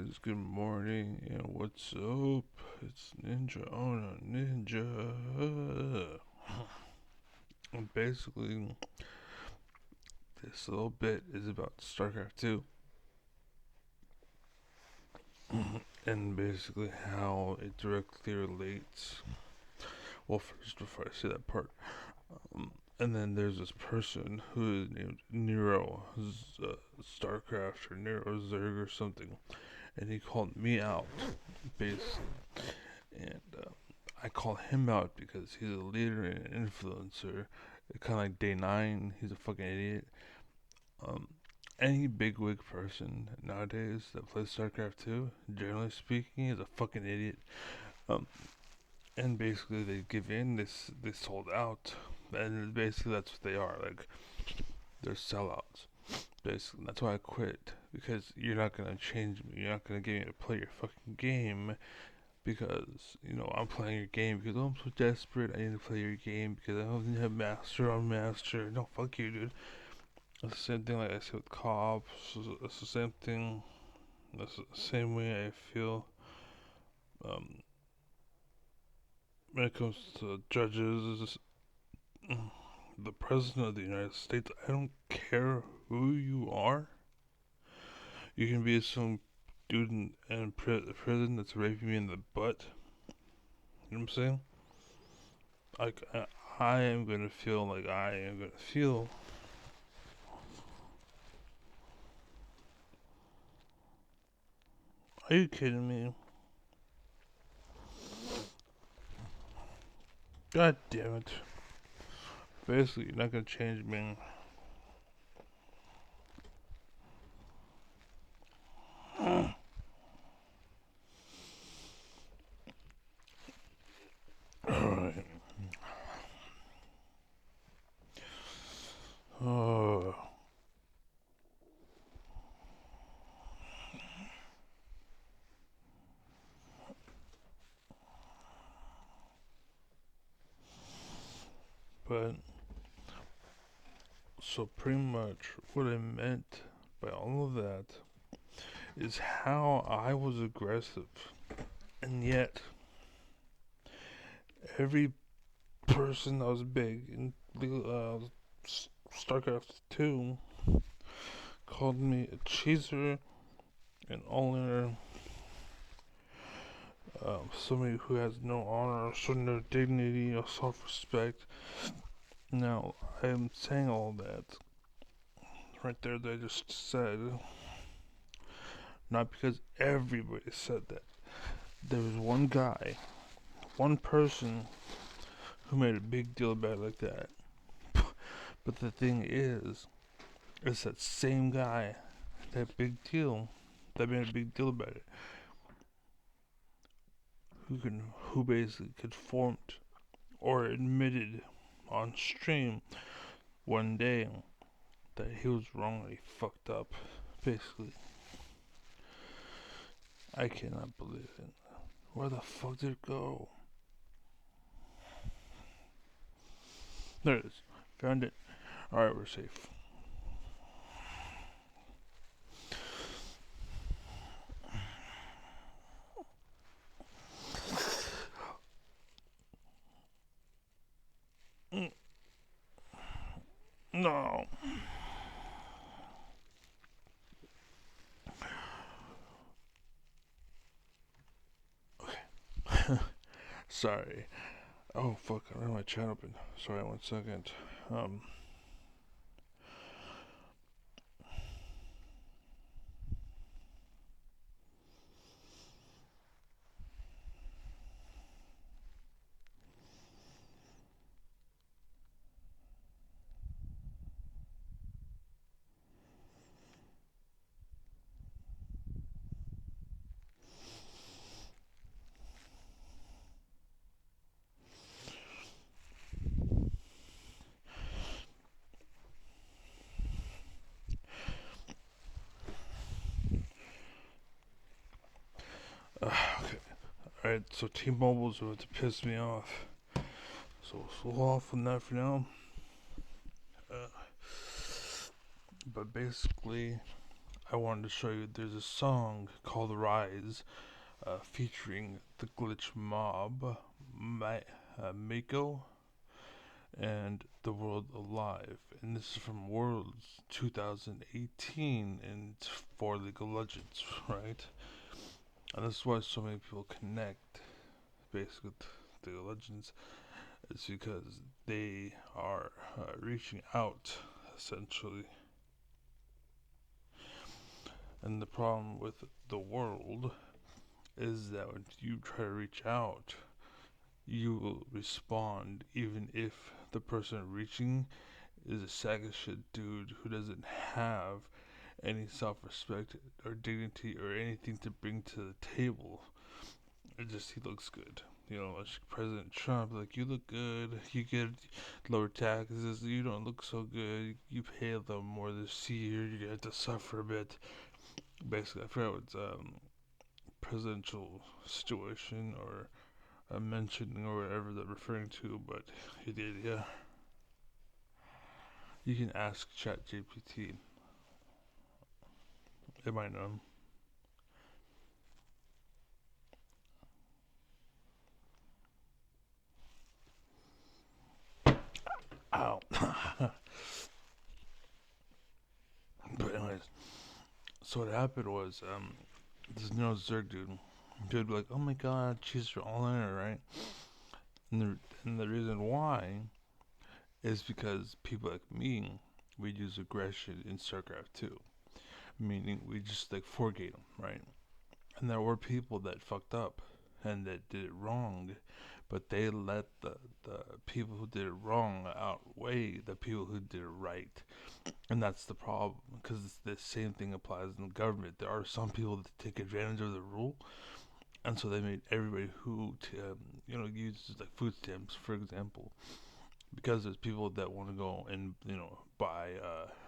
guys, good morning, and what's up? It's Ninja on a Ninja. And basically, this little bit is about StarCraft 2, and basically how it directly relates. Well, first, before I say that part, and then there's this person who is named Nero, StarCraft or Nero Zerg or something, and he called me out, basically. And I call him out because he's a leader and an influencer. Kind of like Day 9, he's a fucking idiot. Um, any bigwig person nowadays that plays StarCraft 2, generally speaking, is a fucking idiot. Um, and basically they give in, they sold out. And basically that's what they are. Like, they're sellouts. Basically, that's why I quit. Because you're not gonna change me. You're not gonna get me to play your fucking game because I'm playing your game because I'm so desperate. I need to play your game because I don't have master on master. No, fuck you, dude. It's the same thing like I said with cops. It's the same thing. That's the same way I feel um, when it comes to judges. The president of the United States. I don't care who you are. You can be some dude in prison that's raping me in the butt. You know what I'm saying? Like I am gonna feel like I am gonna feel. Are you kidding me? God damn it. Basically, you're not gonna change me. Alright. Oh. But, so pretty much what I meant by all of that is how I was aggressive. And yet, every person that was big in StarCraft 2 called me a cheeser, an all-inner, somebody who has no honor, no dignity, or self-respect. Now, I am saying all that right there that I just said, not because everybody said that. There was one guy, one person who made a big deal about it like that. But the thing is that same guy, that big deal, that made a big deal about it, who basically conformed or admitted on stream one day that he was wrong and he fucked up. Basically, I cannot believe it. Where the fuck did it go? There it is. Found it. Alright, we're safe. No. Sorry. Oh fuck, I don't have my chat open. Sorry, 1 second. Um okay. Alright, so T-Mobile's about to piss me off. So we'll hold off on that for now. Uh, but basically, I wanted to show you there's a song called Rise featuring the Glitch Mob, Mako, and The World Alive. And this is from Worlds 2018 and for League of Legends, right? And this is why so many people connect basically to League of Legends. It's because they are reaching out essentially. And the problem with the world is that when you try to reach out, you will respond even if the person reaching is a sack of shit dude who doesn't have any self respect or dignity or anything to bring to the table. It just, he looks good. You know, like President Trump, like, you look good, you get lower taxes, you don't look so good, you pay a little more this year, you have to suffer a bit. Basically, I forgot what's presidential situation or mentioning or whatever they're referring to, but he did, yeah. You can ask ChatGPT. It might know. Ow. But anyways, so what happened was, this Nero Zerg dude be like, oh my god, she's all in it, right? And the reason why is because people like me, we use aggression in StarCraft 2. Meaning we just like forgate them, right? And there were people that fucked up and that did it wrong, but they let the people who did it wrong outweigh the people who did it right. And that's the problem, because the same thing applies in the government. There are some people that take advantage of the rule, and so they made everybody who, uses like food stamps, for example, because there's people that want to go and buy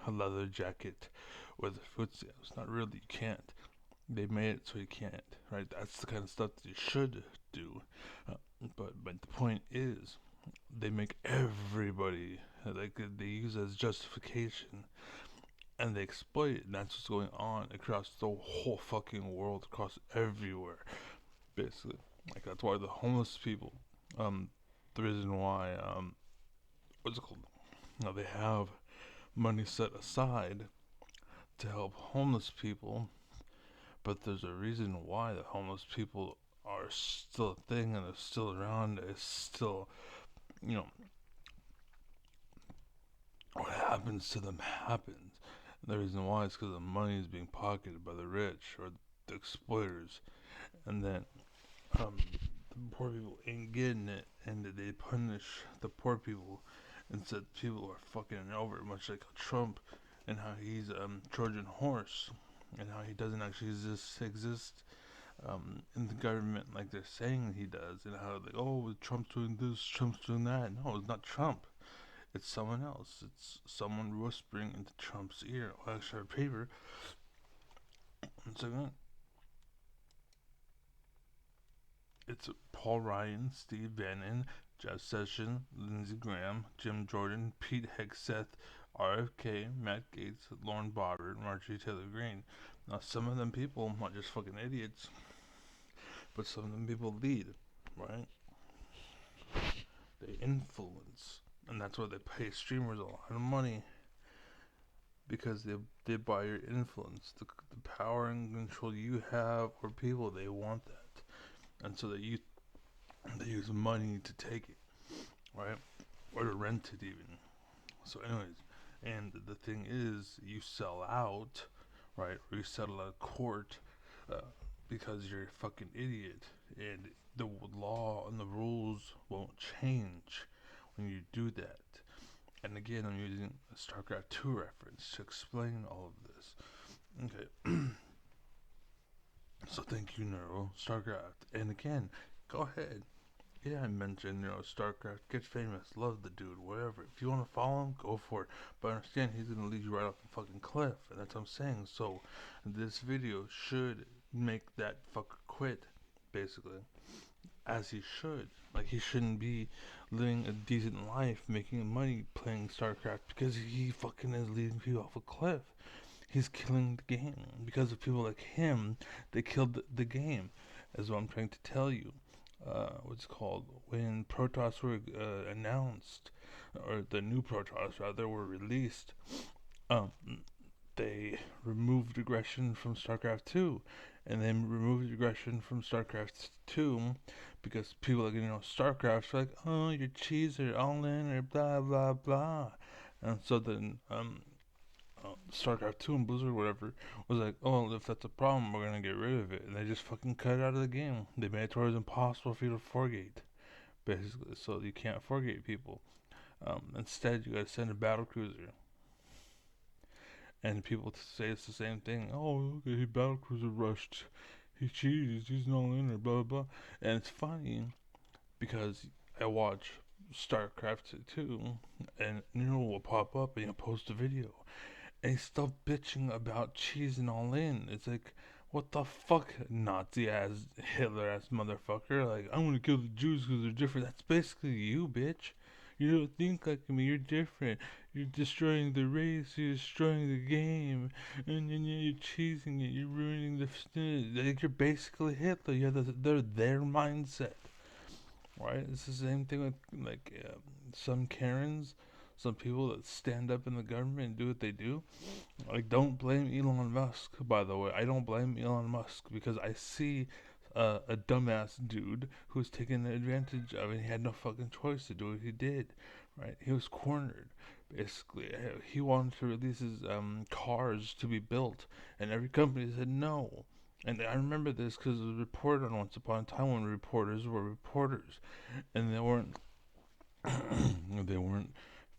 a leather jacket with food stamps. Not really, you can't. They made it so you can't, right? That's the kind of stuff that you should do. Uh, but the point is, they make everybody like they use it as justification, and they exploit it. And that's what's going on across the whole fucking world, across everywhere, basically. Like that's why the homeless people, the reason why, what's it called? Now they have money set aside to help homeless people, but there's a reason why the homeless people are still a thing and are still around. It's still, you know, what happens to them happens. And the reason why is because the money is being pocketed by the rich or the exploiters, and then the poor people ain't getting it, and they punish the poor people instead. People are fucking over it, much like Trump, and how he's Trojan horse, and how he doesn't actually exist in the government like they're saying he does, and how like, oh, Trump's doing this, Trump's doing that. No, it's not Trump. It's someone else. It's someone whispering into Trump's ear. Oh, actually, a paper. One second. It's Paul Ryan, Steve Bannon, Jeff Sessions, Lindsey Graham, Jim Jordan, Pete Hegseth, RFK, Matt Gaetz, Lauren Boebert, Marjorie Taylor Greene. Now, some of them people are just fucking idiots, but some of them people lead, right? They influence, and that's why they pay streamers a lot of money, because they buy your influence, the power and control you have, or people they want that, and so they use money to take it, right, or to rent it even. So, anyways, and the thing is, you sell out, right, or you settle out of court, uh, because you're a fucking idiot, and the law and the rules won't change when you do that. And again, I'm using a StarCraft 2 reference to explain all of this. Okay, so thank you, Nero, StarCraft. And again, go ahead. Yeah, I mentioned, StarCraft, get famous, love the dude, whatever. If you want to follow him, go for it. But understand, he's going to lead you right off the fucking cliff. And that's what I'm saying. So, this video should make that fucker quit, basically. As he should. Like, he shouldn't be living a decent life, making money playing StarCraft, because he fucking is leading people off a cliff. He's killing the game. Because of people like him, they killed the game, is what I'm trying to tell you. What's it called? When Protoss were announced, or the new Protoss rather, were released, um, they removed aggression from StarCraft 2. And they removed aggression from StarCraft 2 because people like, StarCraft are like, oh, you're cheeser, all in, or blah, blah, blah. And so then, StarCraft 2 and Blizzard, whatever, was like, oh, if that's a problem, we're gonna get rid of it. And they just fucking cut it out of the game. They made it to where it's impossible for you to forgate, basically. So you can't forgate people. Instead, you gotta send a battle cruiser. And people say it's the same thing. Oh, look, he battle cruiser rushed. He cheated. He's not in there. Blah blah. And it's funny because I watch StarCraft 2, and Nero will pop up and he'll post a video, and he's still bitching about cheesing all in. It's like, what the fuck, Nazi ass, Hitler ass motherfucker? Like, I'm gonna kill the Jews because they're different. That's basically you, bitch. You don't think like me. You're different. You're destroying the race. You're destroying the game, and then you're cheesing it. You're ruining the. Like, you're basically Hitler. You have their mindset, right? It's the same thing with like some Karens, some people that stand up in the government and do what they do. Like, don't blame Elon Musk, by the way. I don't blame Elon Musk because I see a dumbass dude who's taken advantage of it. He had no fucking choice to do what he did, right? He was cornered, basically. He wanted to release his cars to be built, and every company said no. And I remember this because it was reported on Once Upon a Time when reporters were reporters, and they weren't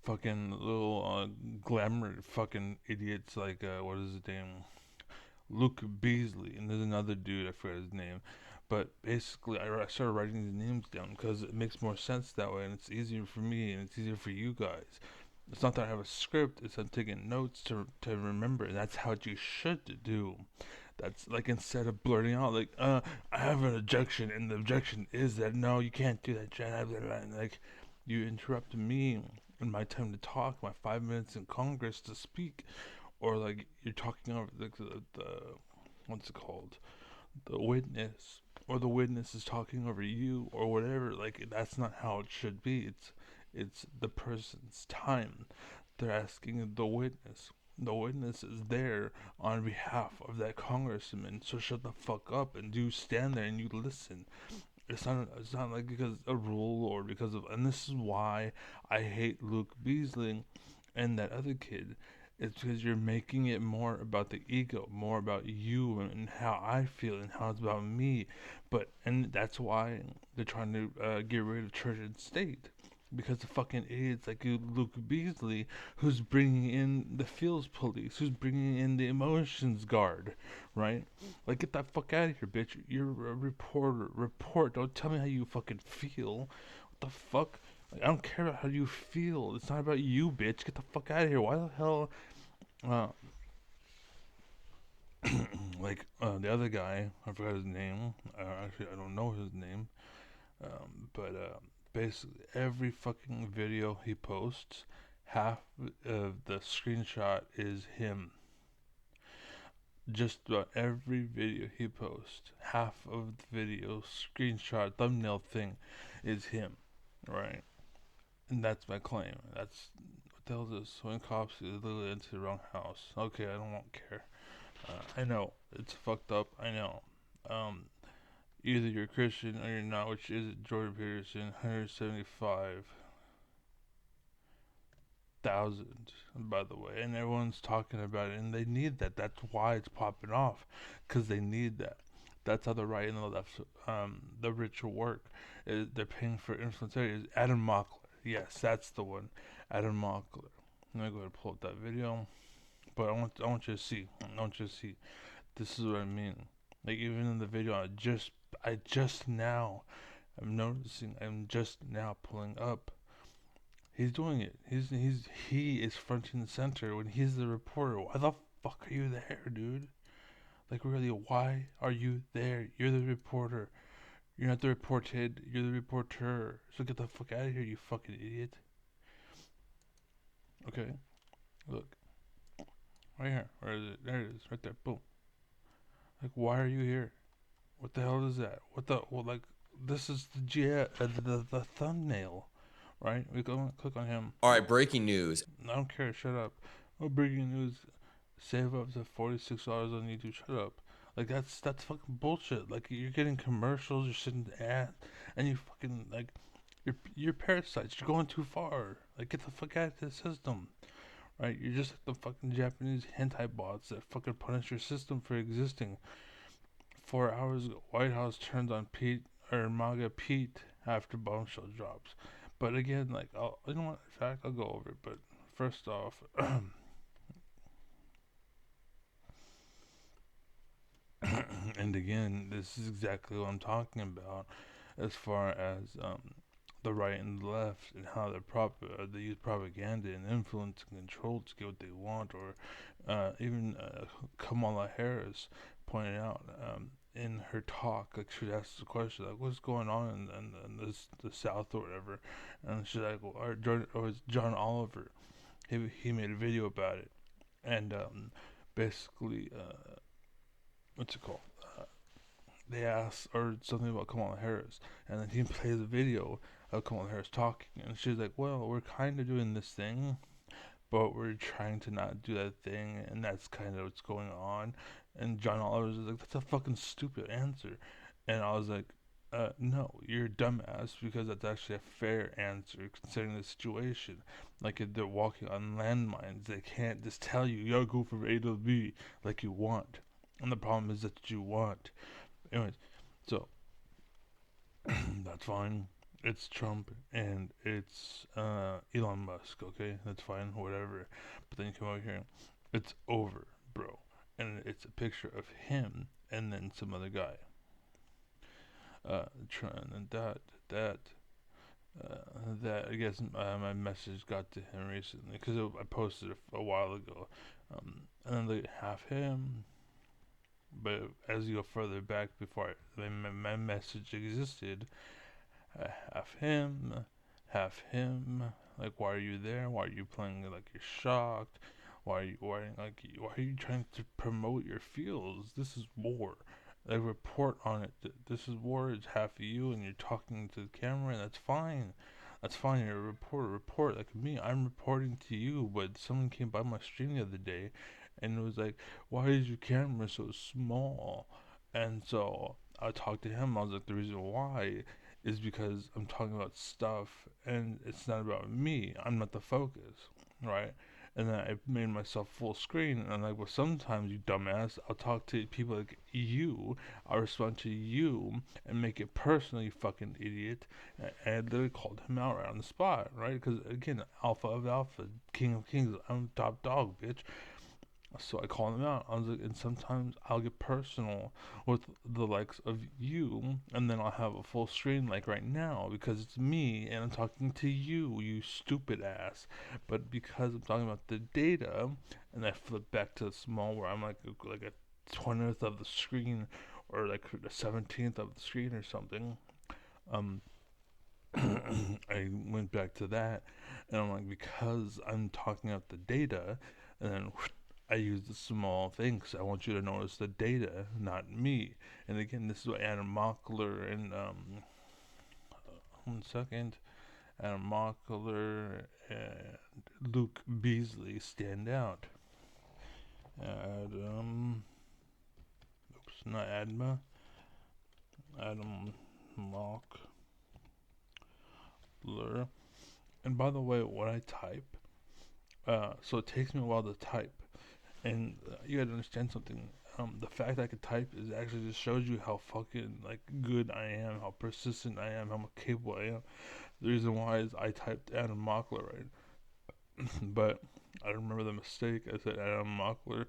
fucking little glamour fucking idiots like what is his name, Luke Beasley, and there's another dude I forgot his name, but basically I started writing these names down because it makes more sense that way, and it's easier for me and it's easier for you guys. It's not that I have a script; it's I'm taking notes to remember, and that's how you should do. That's like, instead of blurting out like, I have an objection, and the objection is that no, you can't do that, Jen. Like, you interrupt me in my time to talk, my 5 minutes in Congress to speak, or like you're talking over the what's it called, the witness, or the witness is talking over you, or whatever. Like, that's not how it should be. It's the person's time. They're asking the witness. The witness is there on behalf of that congressman, so shut the fuck up and you stand there and you listen. It's not like because a rule or because of, and this is why I hate Luke Beasley and that other kid. It's because you're making it more about the ego, more about you and how I feel and how it's about me. And that's why they're trying to get rid of church and state. Because the fucking idiots like you, Luke Beasley, who's bringing in the feels police, who's bringing in the emotions guard, right? Like, get that fuck out of here, bitch. You're a reporter. Report. Don't tell me how you fucking feel. What the fuck? Like, I don't care about how you feel. It's not about you, bitch. Get the fuck out of here. Why the hell? Uh, the other guy, I forgot his name. Actually, I don't know his name. But basically, every fucking video he posts, half of the screenshot is him. Just about every video he posts, half of the video screenshot thumbnail thing is him, right? And that's my claim. That's what the hell is this? When cops is literally into the wrong house. Okay, I don't care. I know it's fucked up. I know. Um, Either you're Christian or you're not, which is Jordan Peterson, 175,000, by the way, and everyone's talking about it, and they need that. That's why it's popping off, because they need that. That's how the right and the left, the rich work. They're paying for influence areas. Adam Mockler, yes, that's the one. Adam Mockler. Let me go ahead and pull up that video, but I want you to see. I want you to see. This is what I mean. Like, even in the video, I just now, I'm noticing, I'm just now pulling up. He's doing it. He is fronting the center when he's the reporter. Why the fuck are you there, dude? Like, really, why are you there? You're the reporter. You're not the reported. You're the reporter. So get the fuck out of here, you fucking idiot. Okay, look. Right here. Where is it? There it is. Right there. Boom. Like, why are you here? What the hell is that? What the? Well, like, this is the thumbnail, right? We go click on him. All right, breaking news. I don't care. Shut up. Oh, breaking news. Save up to $46 on YouTube. Shut up. Like that's fucking bullshit. Like you're getting commercials, you're sitting at, and you fucking like, you're parasites. You're going too far. Like get the fuck out of the system, right? You're just like the fucking Japanese hentai bots that fucking punish your system for existing. 4 hours ago, White House turns on Pete or MAGA Pete after bombshell drops. But again, like, you know what? In fact, I'll go over it. But first off, and again, this is exactly what I'm talking about, as far as the right and the left and how they use propaganda and influence and control to get what they want, or even Kamala Harris pointed out in her talk, like she asked the question like, "What's going on in this the South or whatever?" And she's like, "Well, or it's John Oliver. He made a video about it, and basically, what's it called?" They asked or something about Kamala Harris, and then he plays a video of Kamala Harris talking, and she's like, "Well, we're kind of doing this thing, but we're trying to not do that thing, and that's kind of what's going on." And John Oliver was like, "That's a fucking stupid answer," and I was like, "No, you're a dumbass because that's actually a fair answer considering the situation. Like if they're walking on landmines, they can't just tell you you gotta go from A to B like you want, and the problem is that you want." Anyways, so that's fine. It's Trump and it's Elon Musk, okay? That's fine, whatever. But then you come over here, it's over, bro. And it's a picture of him and then some other guy. And that I guess my message got to him recently because I posted it a while ago. And then they have him, but as you go further back before my message existed, have him. Like, why are you there? Why are you playing like you're shocked? Why are you trying to promote your feels? This is war. Like, report on it. This is war. It's half of you, and you're talking to the camera, and that's fine. That's fine. You're a reporter. Report like me. I'm reporting to you. But someone came by my stream the other day, and it was like, "Why is your camera so small?" And so I talked to him. I was like, "The reason why is because I'm talking about stuff and it's not about me. I'm not the focus, right?" And then I made myself full screen, and I'm like, "Well, sometimes, you dumbass, I'll talk to people like you, I'll respond to you, and make it personal, you fucking idiot." And I literally called him out right on the spot, right? Because, again, alpha of alpha, king of kings, I'm top dog, bitch. So I call them out. I was like, and sometimes I'll get personal with the likes of you, and then I'll have a full screen like right now because it's me and I'm talking to you, you stupid ass. But because I'm talking about the data, and I flip back to the small where I'm like a 20th of the screen or like the 17th of the screen or something. Um, I went back to that, and I'm like, because I'm talking about the data, and then I use the small things. I want you to notice the data, not me. And again, this is what Adam Mockler and 1 second, Adam Mockler and Luke Beasley stand out. Adam, oops, not Adma, Adam Mockler. And by the way, when I type, so it takes me a while to type. And you gotta understand something. The fact that I could type is actually just shows you how fucking like good I am, how persistent I am, how capable I am. The reason why is I typed Adam Mockler right, but I remember the mistake. I said Adam Mockler,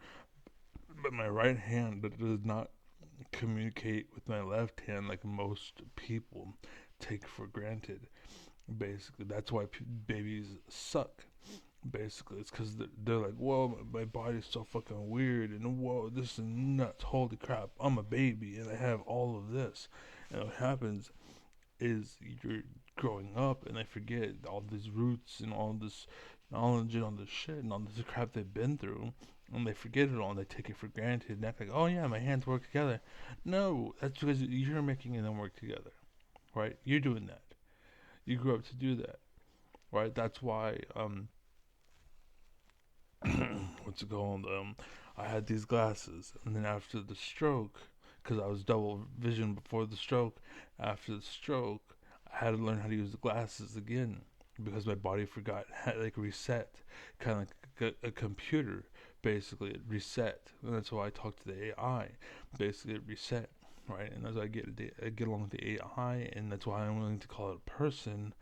but my right hand does not communicate with my left hand like most people take for granted. Basically, that's why babies suck. Basically, it's because they're like, "Whoa, my body's so fucking weird," and "Whoa, this is nuts, holy crap, I'm a baby and I have all of this." And what happens is you're growing up and they forget all these roots and all this knowledge and all this shit and all this crap they've been through, and they forget it all and they take it for granted and act like, oh yeah, my hands work together. No, that's because you're making them work together, right? You're doing that. You grew up to do that, right? That's why what's it called? I had these glasses, and then after the stroke, because I was double vision before the stroke, after the stroke, I had to learn how to use the glasses again because my body forgot, had like reset, kind of like a computer. Basically, it reset, and that's why I talk to the AI. Basically, it reset, right? And as I get along with the AI, and that's why I'm willing to call it a person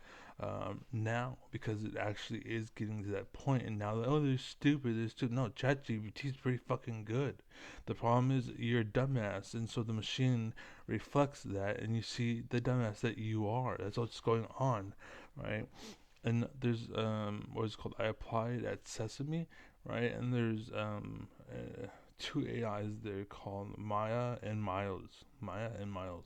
now, because it actually is getting to that point. And now, oh, they're stupid. They're stupid. No, ChatGPT is pretty fucking good. The problem is you're a dumbass, and so the machine reflects that, and you see the dumbass that you are. That's what's going on, right? And there's what is it called? I applied at Sesame, right? And there's two AIs there called Maya and Miles. Maya and Miles,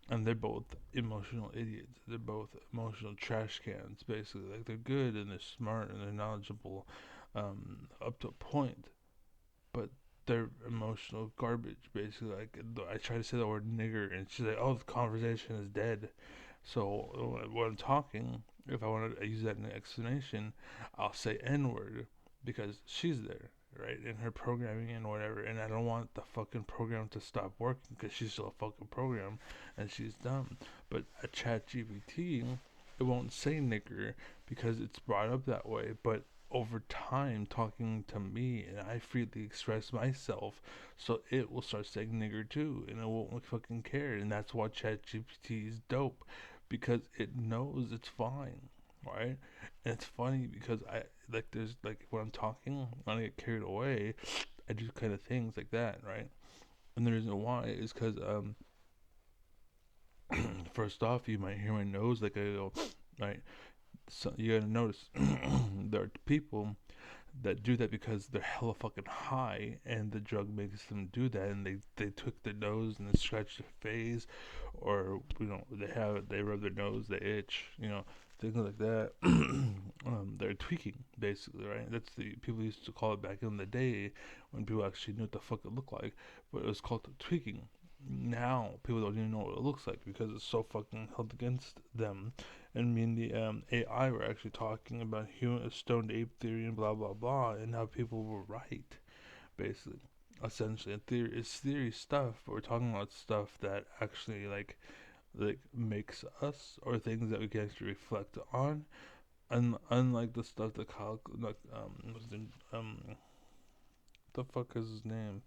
and they're both emotional idiots. They're both emotional trash cans, basically. Like they're good and they're smart and they're knowledgeable, up to a point, but they're emotional garbage, basically. Like I try to say the word nigger, and she's like, "Oh, the conversation is dead." So when I'm talking, if I want to use that in an explanation, I'll say N word because she's there, right, in her programming and whatever. And I don't want the fucking program to stop working because she's still a fucking program and she's dumb. But a Chat GPT, it won't say nigger because it's brought up that way. But over time, talking to me, and I freely express myself, so it will start saying nigger too, and it won't fucking care. And that's why ChatGPT is dope because it knows it's fine, right? And it's funny because I like there's like when I'm talking, when I get carried away, I do kind of things like that, right? And the reason why is because first off, you might hear my nose like I go, right? So you gotta notice there are people that do that because they're hella fucking high and the drug makes them do that, and they tweak their nose and they scratch their face, or they rub their nose, they itch, things like that. They're tweaking basically, right? That's the people used to call it back in the day when people actually knew what the fuck it looked like, but it was called tweaking. Now people don't even know what it looks like because it's so fucking held against them. And me and the AI were actually talking about human stoned ape theory and blah blah blah, and how people were right, basically. Essentially, it's theory stuff, but we're talking about stuff that actually like makes us, or things that we can actually reflect on. Unlike the stuff that Kyle, like what's his name, the fuck is his name?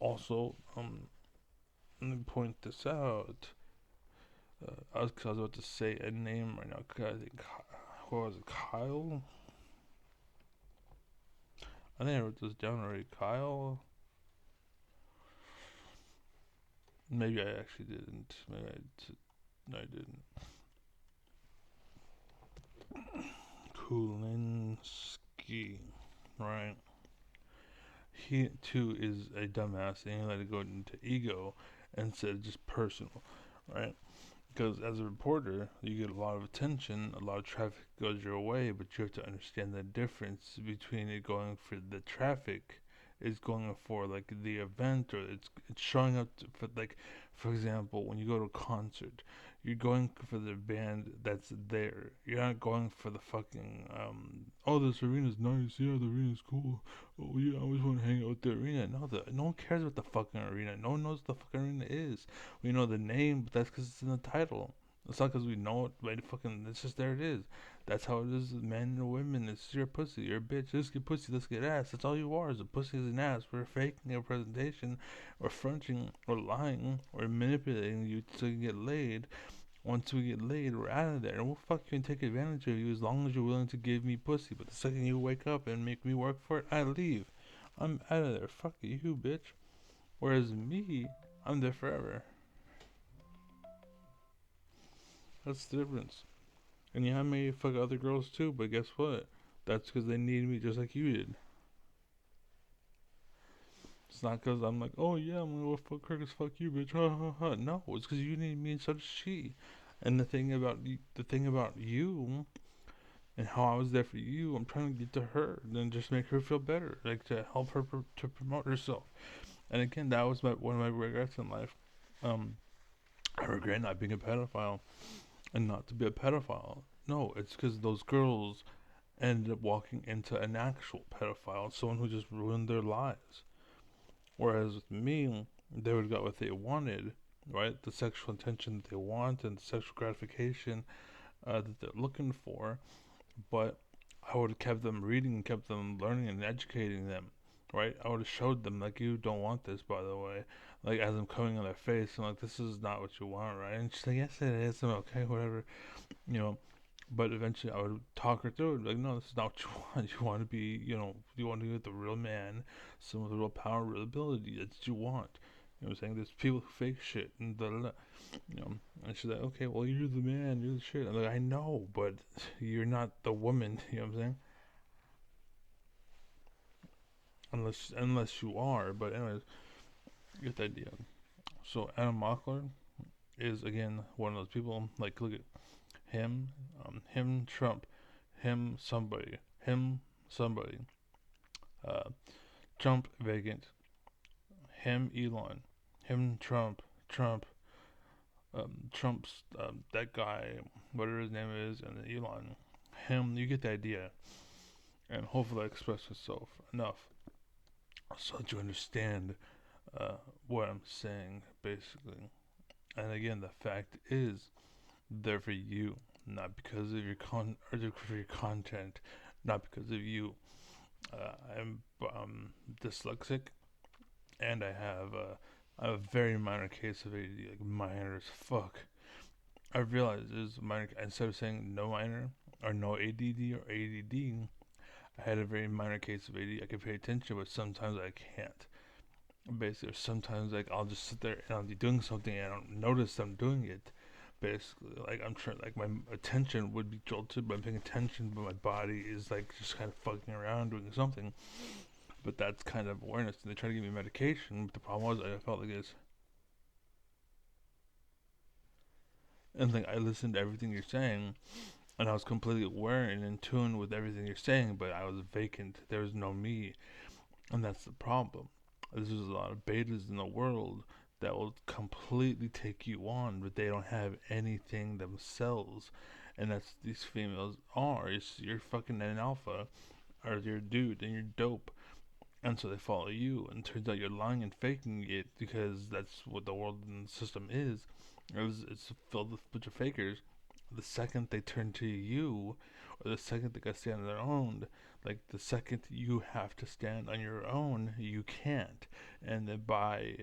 Also, let me point this out. I was about to say a name right now. I think, what was it, Kyle? I think I wrote this down already. Kyle? Maybe I actually didn't. No, I didn't. Kulinski. Right. He, too, is a dumbass, and he let it go into ego instead of just personal. Right? Because as a reporter, you get a lot of attention, a lot of traffic goes your way, but you have to understand the difference between it going for the traffic is going for like the event, or it's showing up for, like, for example, when you go to a concert, you're going for the band that's there. You're not going for the fucking oh, this arena's nice, yeah, the arena's cool, oh yeah, I always want to hang out with the arena. No one cares about the fucking arena. No one knows what the fucking arena is. We know the name, but that's because it's in the title. It's not because we know it, but fucking, it's just there it is. That's how it is with men and women. It's your pussy, you're a bitch. Let's get pussy, let's get ass. That's all you are, is a pussy, is an ass. We're faking a presentation, or fronting, or lying, or manipulating you so you get laid. Once we get laid, we're out of there. And we'll fuck you and take advantage of you as long as you're willing to give me pussy. But the second you wake up and make me work for it, I leave. I'm out of there. Fuck you, bitch. Whereas me, I'm there forever. That's the difference. And yeah, I may fuck other girls too, but guess what? That's because they need me just like you did. It's not because I'm like, oh yeah, I'm gonna go fuck her 'cause fuck you, bitch. Ha ha ha. No, it's because you need me and so does she. And the thing about you And how I was there for you, I'm trying to get to her, then just make her feel better, like to help her to promote herself. And again, that was one of my regrets in life. Um, I regret not being a pedophile and not to be a pedophile. No, it's because those girls ended up walking into an actual pedophile, someone who just ruined their lives. Whereas with me, they would have got what they wanted, right? The sexual attention that they want and the sexual gratification that they're looking for. But I would have kept them reading and kept them learning and educating them, right? I would have showed them, like, you don't want this, by the way. Like, as I'm coming on their face, I'm like, this is not what you want, right? And she's like, yes, it is. I'm okay, whatever, you know. But eventually I would talk her through it, like, no, this is not what you want. You want to be, you want to be with the real man, someone with real power, real ability. That's what you want. You know what I'm saying? There's people who fake shit and da da da. And she's like, okay, well, you're the man, you're the shit. I'm like, I know, but you're not the woman. You know what I'm saying? Unless you are. But anyways, you get the idea. So Adam Mockler is again one of those people. Like, look at him, him Trump, him somebody, uh, Trump vacant, him Elon, him Trump's that guy, whatever his name is, and then Elon, him. You get the idea, and hopefully I express myself enough so that you understand uh, what I'm saying, basically. And again, the fact is, they're for you, not because of your or for your content, not because of you. I'm dyslexic, and I have a very minor case of ADD, like minor as fuck. I realized is minor. Instead of saying no minor or no ADD or ADD, I had a very minor case of ADD. I can pay attention, but sometimes I can't. Basically, or sometimes like I'll just sit there and I'll be doing something and I don't notice I'm doing it. Basically, like I'm trying, like my attention would be jolted by paying attention, but my body is like just kind of fucking around doing something. But that's kind of awareness. And they try to give me medication, but the problem was I felt like this. And like I listened to everything you're saying, and I was completely aware and in tune with everything you're saying, but I was vacant. There was no me, and that's the problem. There's a lot of betas in the world that will completely take you on, but they don't have anything themselves, and that's these females are. It's you're fucking an alpha, or you're a dude, and you're dope, and so they follow you. And it turns out you're lying and faking it because that's what the world and the system is. It's filled with a bunch of fakers. The second they turn to you, or the second they got stand on their own, like the second you have to stand on your own, you can't. And then by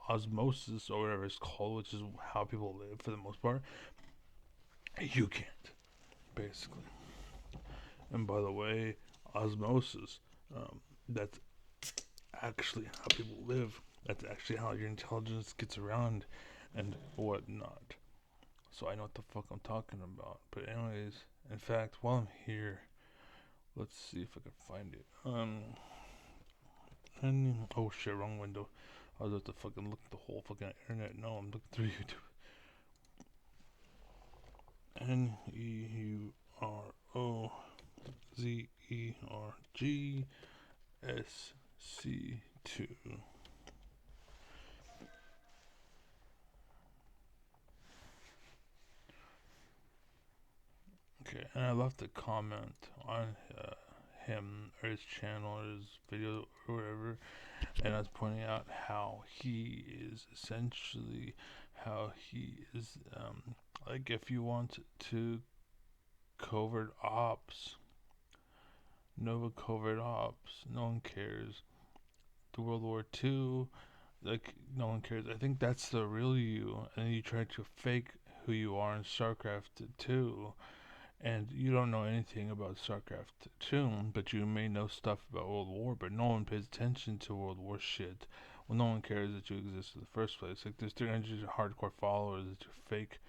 osmosis or whatever it's called, which is how people live for the most part, you can't basically. And by the way, osmosis, that's actually how people live. That's actually how your intelligence gets around and whatnot. So I know what the fuck I'm talking about. But anyways, in fact, while I'm here, let's see if I can find it. And oh shit, wrong window. I was about to fucking look at the whole fucking internet. No, I'm looking through YouTube. NEUROZERGSC2. Okay, and I left a comment on him or his channel or his video or whatever, and I was pointing out how he is essentially like if you want to covert ops, Nova covert ops, no one cares. The World War II, like no one cares. I think that's the real you, and you try to fake who you are in StarCraft 2, and you don't know anything about StarCraft 2, but you may know stuff about World War, but no one pays attention to World War shit. Well, no one cares that you exist in the first place. Like, there's 300 hardcore followers that you fake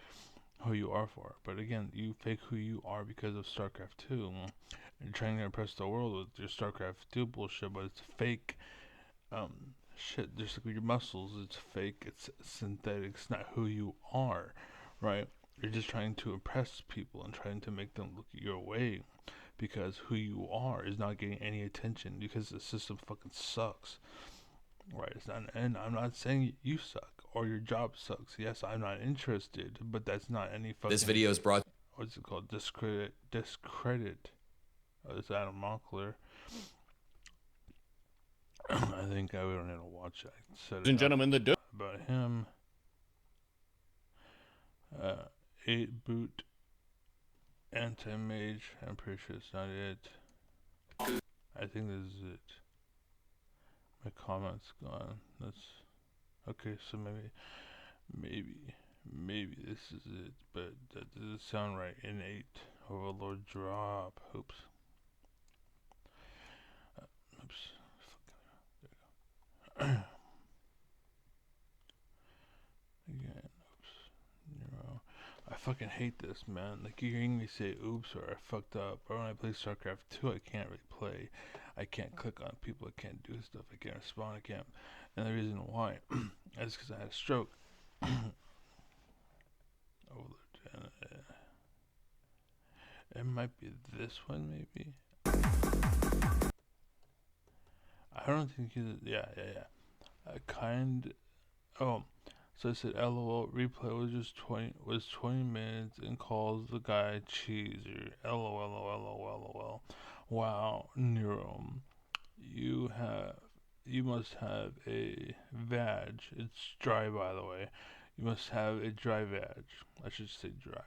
who you are for. But again, you fake who you are because of StarCraft 2. You're trying to impress the world with your StarCraft 2 bullshit, but it's fake shit. Just like with your muscles, it's fake, it's synthetic, it's not who you are, right? You're just trying to impress people and trying to make them look your way because who you are is not getting any attention because the system fucking sucks. Right? It's not, and I'm not saying you suck or your job sucks. Yes, I'm not interested, but that's not any fucking. This video is brought. What's it called? Discredit. It's Adam Mockler. I think we don't need to watch it. Ladies and gentlemen, the about him. 8 boot anti-mage. I'm pretty sure it's not it. I think this is it. My comment's gone. That's okay. So maybe this is it. But that doesn't sound right. Innate overlord drop. Oops. Oops. There you go. Again. Oops. I fucking hate this, man. Like, you're hearing me say oops or I fucked up. Or when I play StarCraft 2, I can't really play. I can't click on people. I can't do stuff. I can't respond. I can't. And the reason why is because I had a stroke. It might be this one, maybe. I don't think he's. Yeah. Oh. So I said, LOL, replay was 20 minutes and calls the guy cheeser. LOL. Wow, Nero, you must have a vag. It's dry, by the way. You must have a dry vag. I should say dry.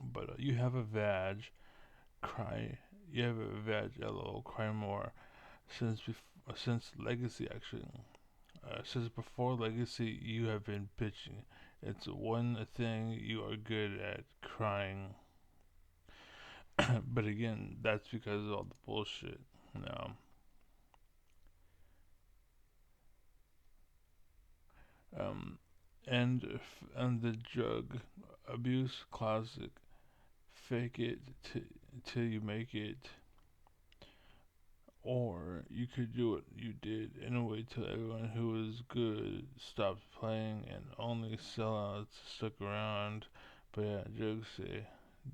But you have a vag. Cry. You have a vag. LOL. Cry more. Since Legacy, actually. Since before Legacy, you have been bitching. It's one thing you are good at, crying. But again, that's because of all the bullshit. No. And the drug abuse classic. Fake it till you make it. Or you could do what you did and wait till everyone who was good stopped playing and only sellouts stuck around. But yeah,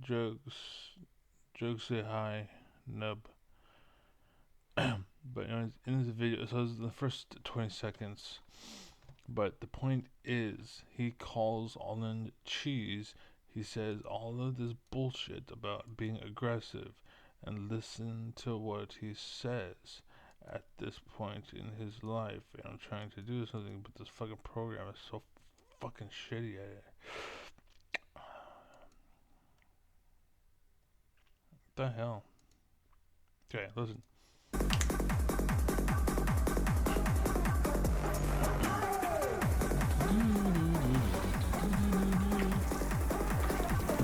jokes say hi, nub. But anyways, in this video, so this is the first 20 seconds. But the point is, he calls Alden cheese. He says all of this bullshit about being aggressive. And listen to what he says at this point in his life. And I'm trying to do something, but this fucking program is so fucking shitty at it. What the hell? Okay, listen.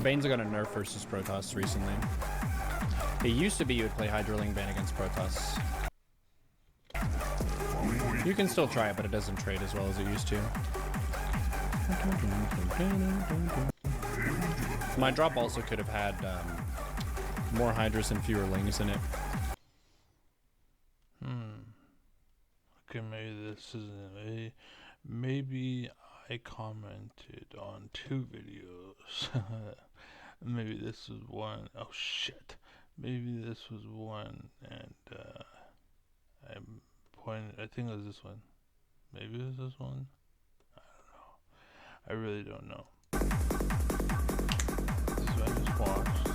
Bane's got a nerf versus Protoss recently. It used to be you would play Hydraling Bane against Protoss. You can still try it, but it doesn't trade as well as it used to. My drop also could have had more Hydras and fewer Lings in it. Okay, maybe this isn't. Maybe I commented on 2 videos. Maybe this was one. Oh shit. Maybe this was one, and I'm pointing. I think it was this one. Maybe it was this one. I don't know. I really don't know. This is what I just watched.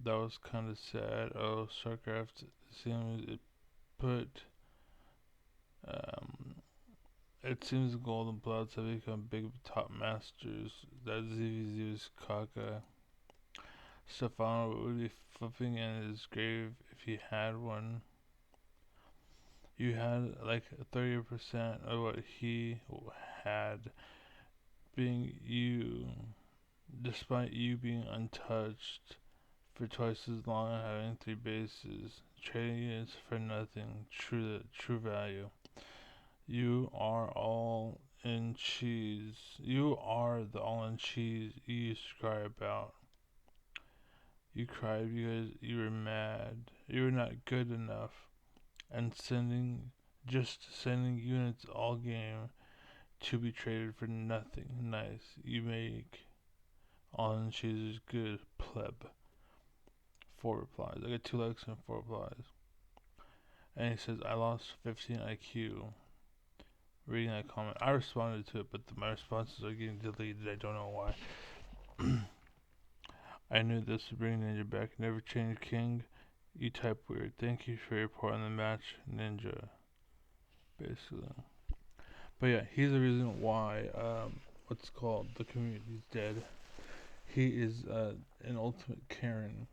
That was kind of sad. Oh, StarCraft seems it put. It seems Golden Bloods have become big top masters. That ZVZ's Kaka. Stefano would be flipping in his grave if he had one. You had like 30% of what he had, being you, despite you being untouched for twice as long and having 3 bases, trading units for nothing, true value. You are all in cheese. You are the all in cheese you used to cry about. You cried because you were mad. You were not good enough. And just sending units all game to be traded for nothing nice. You make all in cheese is good, pleb. 4 replies. I got 2 likes and 4 replies. And he says, I lost 15 IQ. Reading that comment, I responded to it, but my responses are getting deleted. I don't know why. I knew this would bring Ninja back. Never change, King. You type weird. Thank you for your part in the match, Ninja. Basically. But yeah, he's the reason why, what's called, the community's dead. He is an ultimate Karen,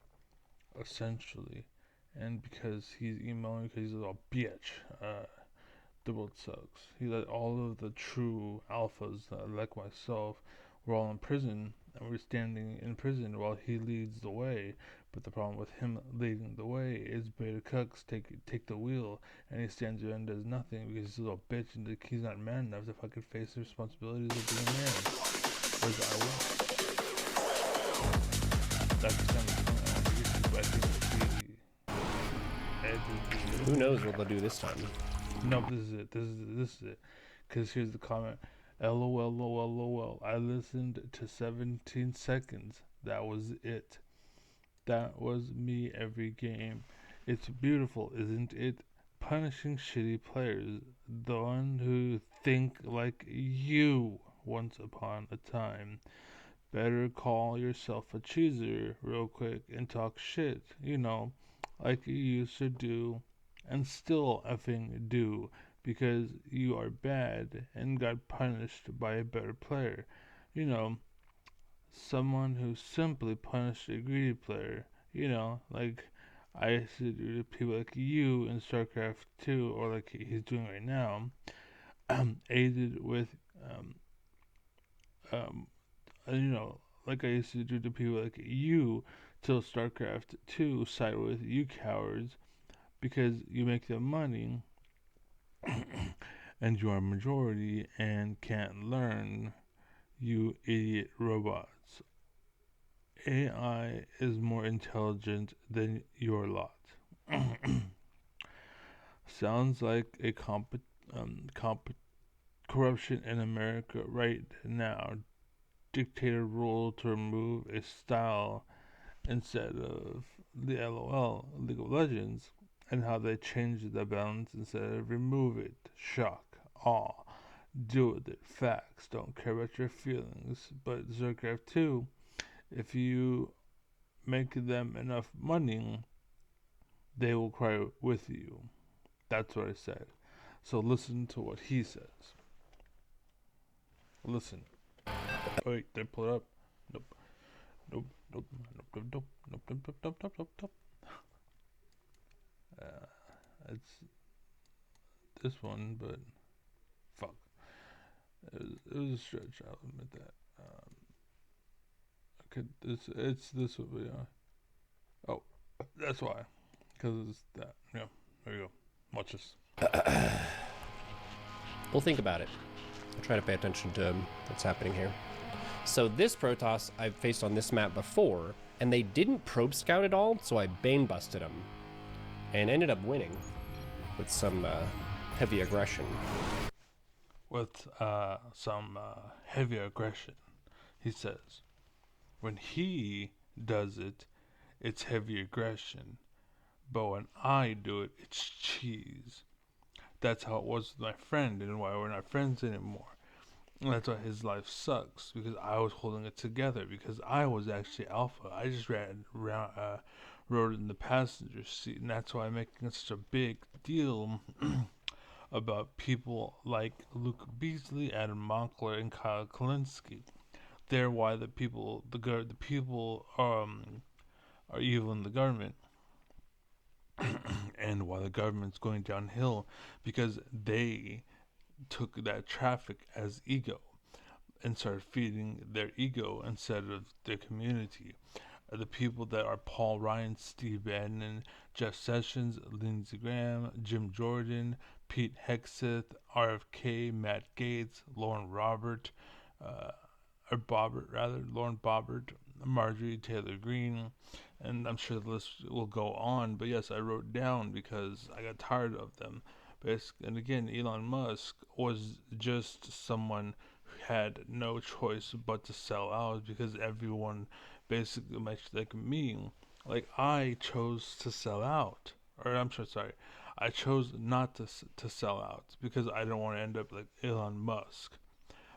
essentially. And because he's emailing, because he's a little bitch, the world sucks. He let all of the true alphas, like myself, we're all in prison, and we're standing in prison while he leads the way. But the problem with him leading the way is Beta Cucks take the wheel, and he stands there and does nothing because he's a little bitch and he's not man enough to fucking face the responsibilities of being a man. Whereas I will. That's kind of the point I think Who knows what they'll do this time? No, this is it. This is it. Because here's the comment. LOL, lol, lol. I listened to 17 seconds. That was it. That was me every game. It's beautiful, isn't it? Punishing shitty players. The one who think like you once upon a time. Better call yourself a cheeser real quick and talk shit. You know, like you used to do and still effing do because you are bad and got punished by a better player. You know, someone who simply punished a greedy player. You know, like I used to do to people like you in StarCraft 2, or like he's doing right now, aided with, um, um, you know, like I used to do to people like you till StarCraft 2 side with you cowards because you make them money and you are a majority and can't learn, you idiot robots. AI is more intelligent than your lot. Sounds like a corruption in America right now. Dictator rule to remove a style instead of the LOL, League of Legends, and how they changed the balance instead of remove it. Shock, awe, deal with it. Facts, don't care about your feelings. But Zercraft 2, if you make them enough money, they will cry with you. That's what I said. So listen to what he says. Listen. Oh, wait, did I pull it up? Nope. Nope. Nope. Nope. Nope. Nope. Nope. Nope. Nope. Nope. Nope. Nope. Nope. It's this one, but fuck. It was a stretch. I'll admit that. It's this one, yeah. Oh, that's why. Because it's that. Yeah. There you go. Watch this. We'll think about it. I'll try to pay attention to what's happening here. So this Protoss I've faced on this map before, and they didn't probe scout at all, so I bane busted them. And ended up winning with some heavy aggression. With some heavy aggression, he says. When he does it, it's heavy aggression. But when I do it, it's cheese. That's how it was with my friend and why we're not friends anymore. And that's why his life sucks, because I was holding it together, because I was actually alpha. I just rode in the passenger seat, and that's why I'm making such a big deal about people like Luke Beasley, Adam Mockler, and Kyle Kalinske. They're why the people are evil in the government, and why the government's going downhill, because they took that traffic as ego and started feeding their ego instead of their community. The people that are Paul Ryan, Steve Bannon, Jeff Sessions, Lindsey Graham, Jim Jordan, Pete Hegseth, RFK, Matt Gaetz, uh, Lauren Boebert, Marjorie Taylor Greene, and I'm sure the list will go on. But yes, I wrote down because I got tired of them. And again, Elon Musk was just someone who had no choice but to sell out because everyone, basically, much like me, like I chose to sell out. Or I'm sorry, I chose not to sell out because I don't want to end up like Elon Musk,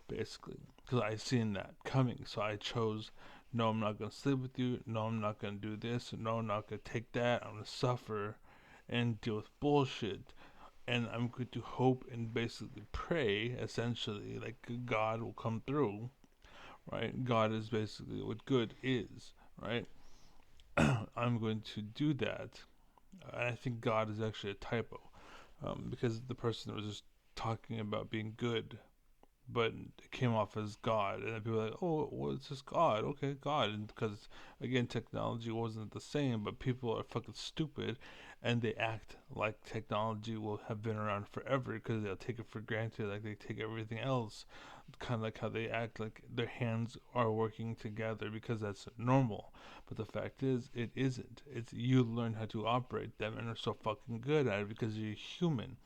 basically, because I seen that coming. So I chose, no, I'm not gonna sleep with you. No, I'm not gonna do this. No, I'm not gonna take that. I'm gonna suffer and deal with bullshit. And I'm going to hope and basically pray, essentially, like God will come through, right? God is basically what good is, right? I'm going to do that. And I think God is actually a typo, because the person was just talking about being good, but it came off as God, and people were like, "Oh, well, it's just God, okay, God," and because again, technology wasn't the same, but people are fucking stupid, and they act like technology will have been around forever because they'll take it for granted, like they take everything else, kind of like how they act like their hands are working together because that's normal. But the fact is, it isn't. It's you learn how to operate them and are so fucking good at it because you're human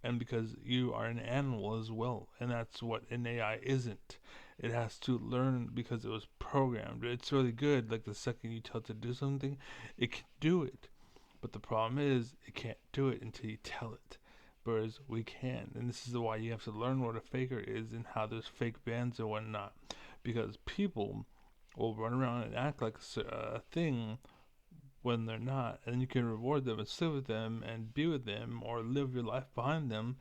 and because you are an animal as well, and that's what an AI isn't. It has to learn because it was programmed. It's really good. Like the second you tell it to do something, it can do it. But the problem is, it can't do it until you tell it. Whereas we can, and this is why you have to learn what a faker is and how there's fake bands and whatnot, because people will run around and act like a thing when they're not, and you can reward them and sit with them and be with them or live your life behind them,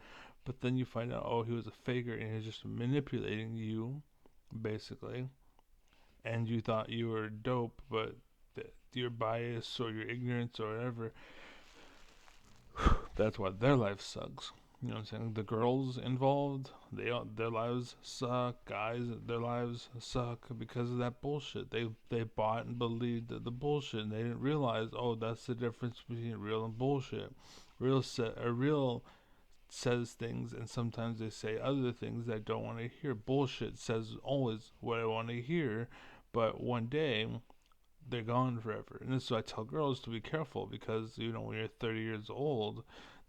but then you find out, oh, he was a faker and he was just manipulating you, basically, and you thought you were dope, but your bias or your ignorance or whatever, that's why their life sucks. You know what I'm saying? The girls involved, their lives suck. Guys, their lives suck because of that bullshit. They bought and believed the bullshit, and they didn't realize, oh, that's the difference between real and bullshit. Real says things, and sometimes they say other things that I don't want to hear. Bullshit says always what I want to hear, but one day they're gone forever. And this is why I tell girls to be careful because, when you're 30 years old,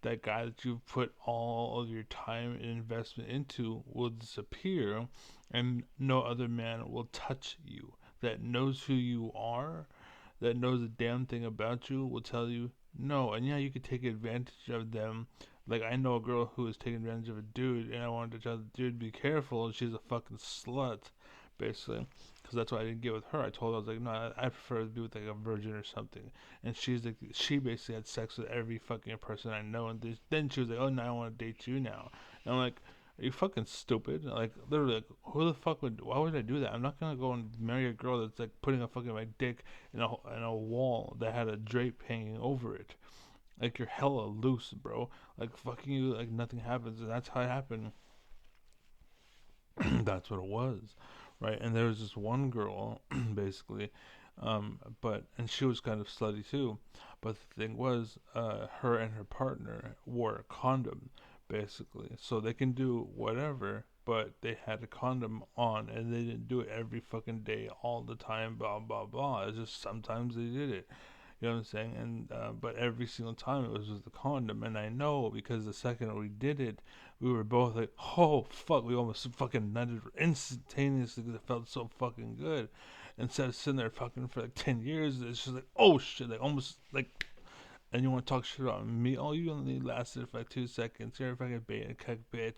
that guy that you've put all of your time and investment into will disappear, and no other man will touch you. That knows who you are, that knows a damn thing about you, will tell you no. And yeah, you could take advantage of them. Like, I know a girl who was taking advantage of a dude, and I wanted to tell the dude, be careful, and she's a fucking slut, basically. Because that's why I didn't get with her. I told her, I was like, no, I prefer to be with like a virgin or something. And she's like, she basically had sex with every fucking person I know. And then she was like, oh, no, I want to date you now. And I'm like, are you fucking stupid? Like, literally, like, why would I do that? I'm not gonna go and marry a girl that's like putting a fucking my dick in a wall that had a drape hanging over it. Like, you're hella loose, bro. Like, fucking you, like, nothing happens. And that's how it happened. That's what it was, right? And there was this one girl, basically, and she was kind of slutty too. But the thing was, her and her partner wore a condom, basically, so they can do whatever. But they had a condom on, and they didn't do it every fucking day, all the time, blah blah blah. It's just sometimes they did it. You know what I'm saying? And but every single time it was with the condom, and I know because the second we did it, we were both like, "Oh fuck!" We almost fucking nutted instantaneously because it felt so fucking good. Instead of sitting there fucking for like 10 years, it's just like, "Oh shit!" Like almost like, and you want to talk shit about me? Oh, you only lasted for like 2 seconds. You're a fucking bait and cuck bitch.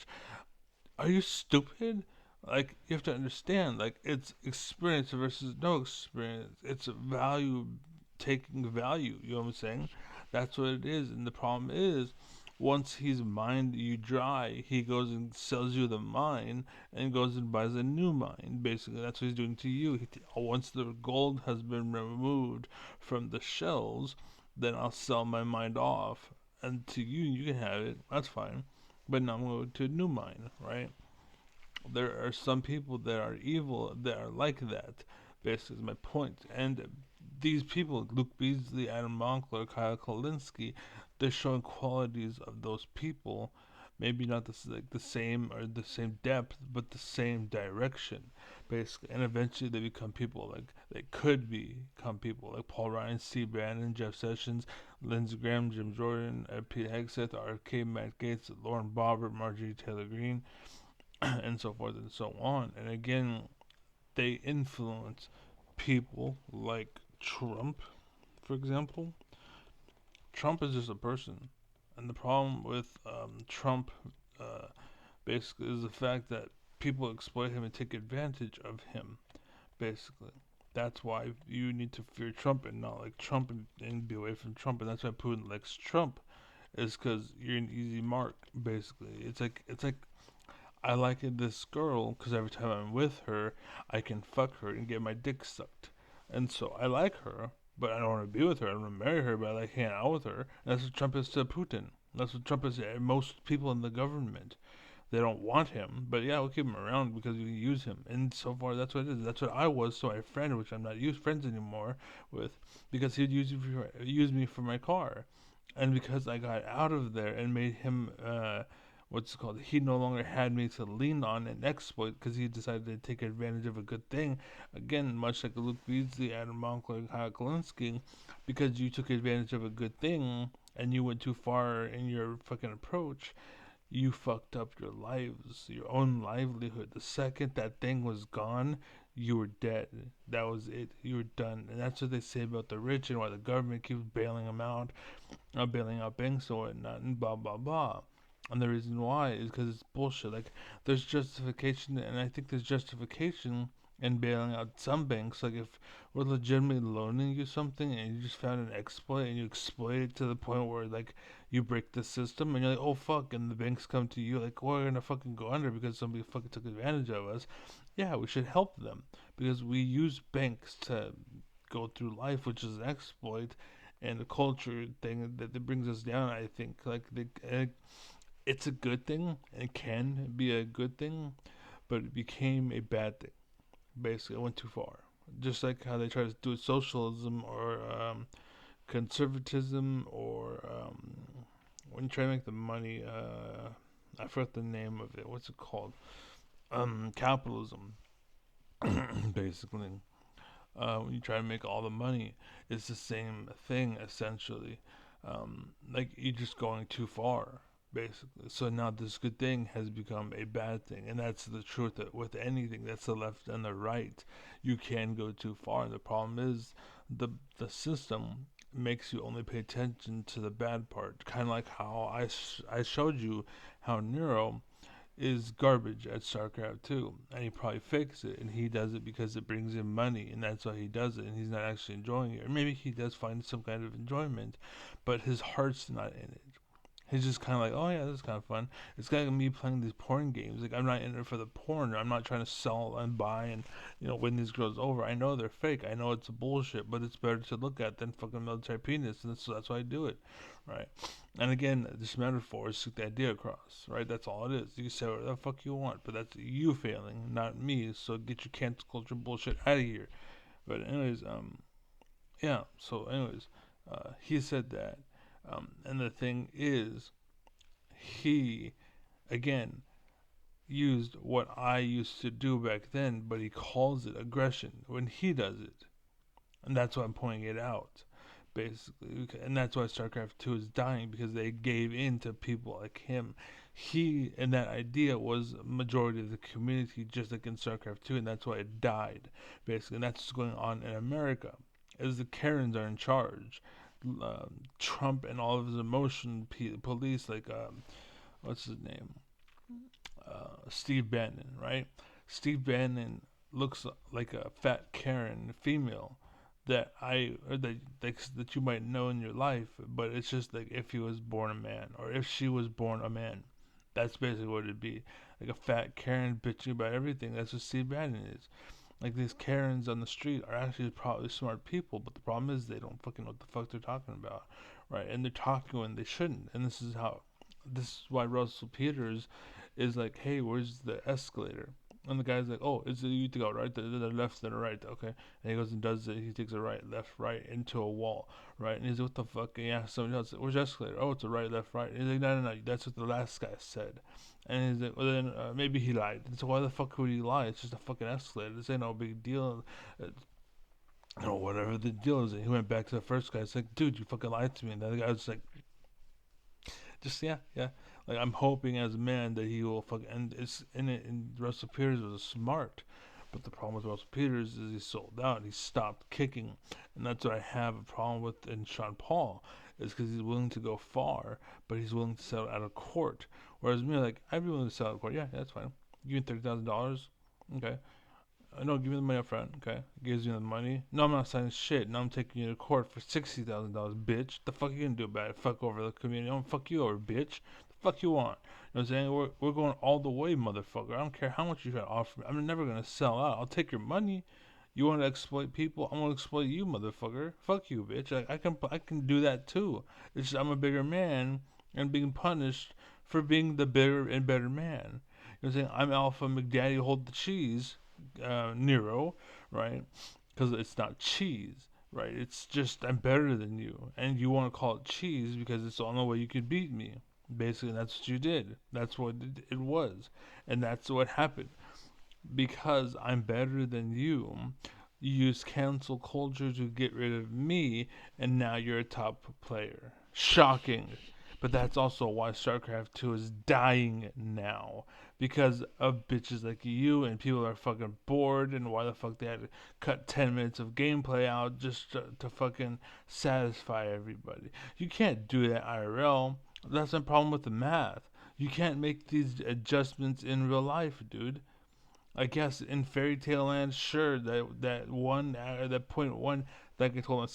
Are you stupid? Like, you have to understand, like, it's experience versus no experience. It's value taking value. You know what I'm saying? That's what it is. And the problem is, once he's mined you dry, he goes and sells you the mine and goes and buys a new mine. Basically, that's what he's doing to you. Once the gold has been removed from the shells, then I'll sell my mine off. And to you, you can have it. That's fine. But now I'm going to a new mine, right? There are some people that are evil that are like that. Basically, is my point. And these people, Luke Beasley, Adam Moncler, Kyle Kolinsky, they're showing qualities of those people maybe not the same or the same depth, but the same direction, basically. And eventually they become people like they could become people like Paul Ryan, Steve Bannon, Jeff Sessions, Lindsey Graham, Jim Jordan, Pete Hegseth, R.K., Matt Gaetz, Lauren Boebert, Marjorie Taylor Greene, and so forth and so on. And again, they influence people like Trump, for example. Trump is just a person, and the problem with Trump, uh, basically, is the fact that people exploit him and take advantage of him. Basically, that's why you need to fear Trump and not like Trump and be away from Trump, and that's why Putin likes Trump, is because you're an easy mark. Basically, it's like I like this girl because every time I'm with her, I can fuck her and get my dick sucked. And so I like her, but I don't want to be with her. I don't want to marry her, but I like hanging out with her. And that's what Trump is to Putin. That's what Trump is to most people in the government. They don't want him, but yeah, we'll keep him around because we can use him. And so far, that's what it is. That's what I was. So my friend, which I'm not friends anymore with, because he'd use me for my car, and because I got out of there and made him what's it called? He no longer had me to lean on and exploit because he decided to take advantage of a good thing. Again, much like Luke Beasley, Adam Monkler, and Kyle Kalinske, because you took advantage of a good thing and you went too far in your fucking approach, you fucked up your lives, your own livelihood. The second that thing was gone, you were dead. That was it. You were done. And that's what they say about the rich and why the government keeps bailing them out, bailing out banks and whatnot, and blah, blah, blah. And the reason why is because it's bullshit. Like, there's justification, and I think there's justification in bailing out some banks. Like, if we're legitimately loaning you something and you just found an exploit and you exploit it to the point where, like, you break the system and you're like, oh fuck, and the banks come to you, like, we're gonna fucking go under because somebody fucking took advantage of us. Yeah, we should help them because we use banks to go through life, which is an exploit and a culture thing that brings us down. I think like it's a good thing. It can be a good thing, but it became a bad thing. Basically, it went too far. Just like how they try to do socialism or conservatism or when you try to make the money. I forgot the name of it. What's it called? Capitalism. Basically, when you try to make all the money, it's the same thing essentially. Like you're just going too far, basically. So now this good thing has become a bad thing, and that's the truth with anything. That's the left and the right. You can go too far, and the problem is the system makes you only pay attention to the bad part. Kind of like how I showed you how Nero is garbage at StarCraft 2, and he probably fakes it, and he does it because it brings him money, and that's why he does it, and he's not actually enjoying it. Or maybe he does find some kind of enjoyment, but his heart's not in it. He's just kind of like, oh yeah, this is kind of fun. It's kind of like me playing these porn games. Like I'm not in it for the porn. I'm not trying to sell and buy and win these girls over. I know they're fake. I know it's bullshit, but it's better to look at than fucking military penis, and so that's why I do it, right? And again, this metaphor is to get the idea across, right? That's all it is. You can say whatever the fuck you want, but that's you failing, not me. So get your cancel culture bullshit out of here. But anyways, yeah. So anyways, he said that. And the thing is, he, again, used what I used to do back then, but he calls it aggression when he does it. And that's why I'm pointing it out, basically. And that's why StarCraft 2 is dying, because they gave in to people like him. He, and that idea was a majority of the community, just like in StarCraft 2, and that's why it died, basically. And that's what's going on in America, as the Karens are in charge. Trump and all of his emotion police, like what's his name, Steve Bannon, right? Steve Bannon looks like a fat Karen female that that you might know in your life, but it's just like if he was born a man or if she was born a man. That's basically what it'd be, like a fat Karen bitching about everything. That's what Steve Bannon is. Like these Karens on the street are actually probably smart people, but the problem is they don't fucking know what the fuck they're talking about, right? And they're talking when they shouldn't. And this is why Russell Peters is like, hey, where's the escalator? And the guy's like, oh, it's you to go right, the left, then the right, okay. And he goes and does it. He takes a right, left, right into a wall, right. And he's like, what the fuck? And yeah, somebody else, where's the escalator? Oh, it's a right, left, right. And he's like, no, that's what the last guy said. And he's like, well then maybe he lied. And so why the fuck would he lie? It's just a fucking escalator. This ain't no big deal. Whatever the deal is. And he went back to the first guy. It's like, dude, you fucking lied to me. And the other guy was like, just yeah. Like I'm hoping as a man that he will fucking and it's in it. And Russell Peters was smart, but the problem with Russell Peters is he sold out. He stopped kicking, and that's what I have a problem with in Sean Paul is because he's willing to go far, but he's willing to sell out of court. Whereas me, like I'd be willing to sell out of court. Yeah, that's fine. Give me $30,000. Okay. No, give me the money up front, okay? Gives you the money. No, I'm not signing shit. No, I'm taking you to court for $60,000, bitch. The fuck you gonna do about it? Fuck over the community. I'm fuck you over, bitch. The fuck you want? You know what I'm saying? We're going all the way, motherfucker. I don't care how much you try to offer me. I'm never gonna sell out. I'll take your money. You want to exploit people? I'm gonna exploit you, motherfucker. Fuck you, bitch. I can do that too. It's just I'm a bigger man and being punished for being the bigger and better man. You know what I'm saying? I'm Alpha McDaddy, hold the cheese. Nero, right? Because it's not cheese, right? It's just I'm better than you, and you want to call it cheese because it's the only way you could beat me. Basically, that's what you did. That's what it was, and that's what happened. Because I'm better than you, you use cancel culture to get rid of me, and now you're a top player. Shocking. But that's also why StarCraft 2 is dying now. Because of bitches like you, and people are fucking bored, and why the fuck they had to cut 10 minutes of gameplay out just to fucking satisfy everybody. You can't do that IRL. That's the problem with the math. You can't make these adjustments in real life, dude. I guess in Fairy Tale Land, sure, that point one that I told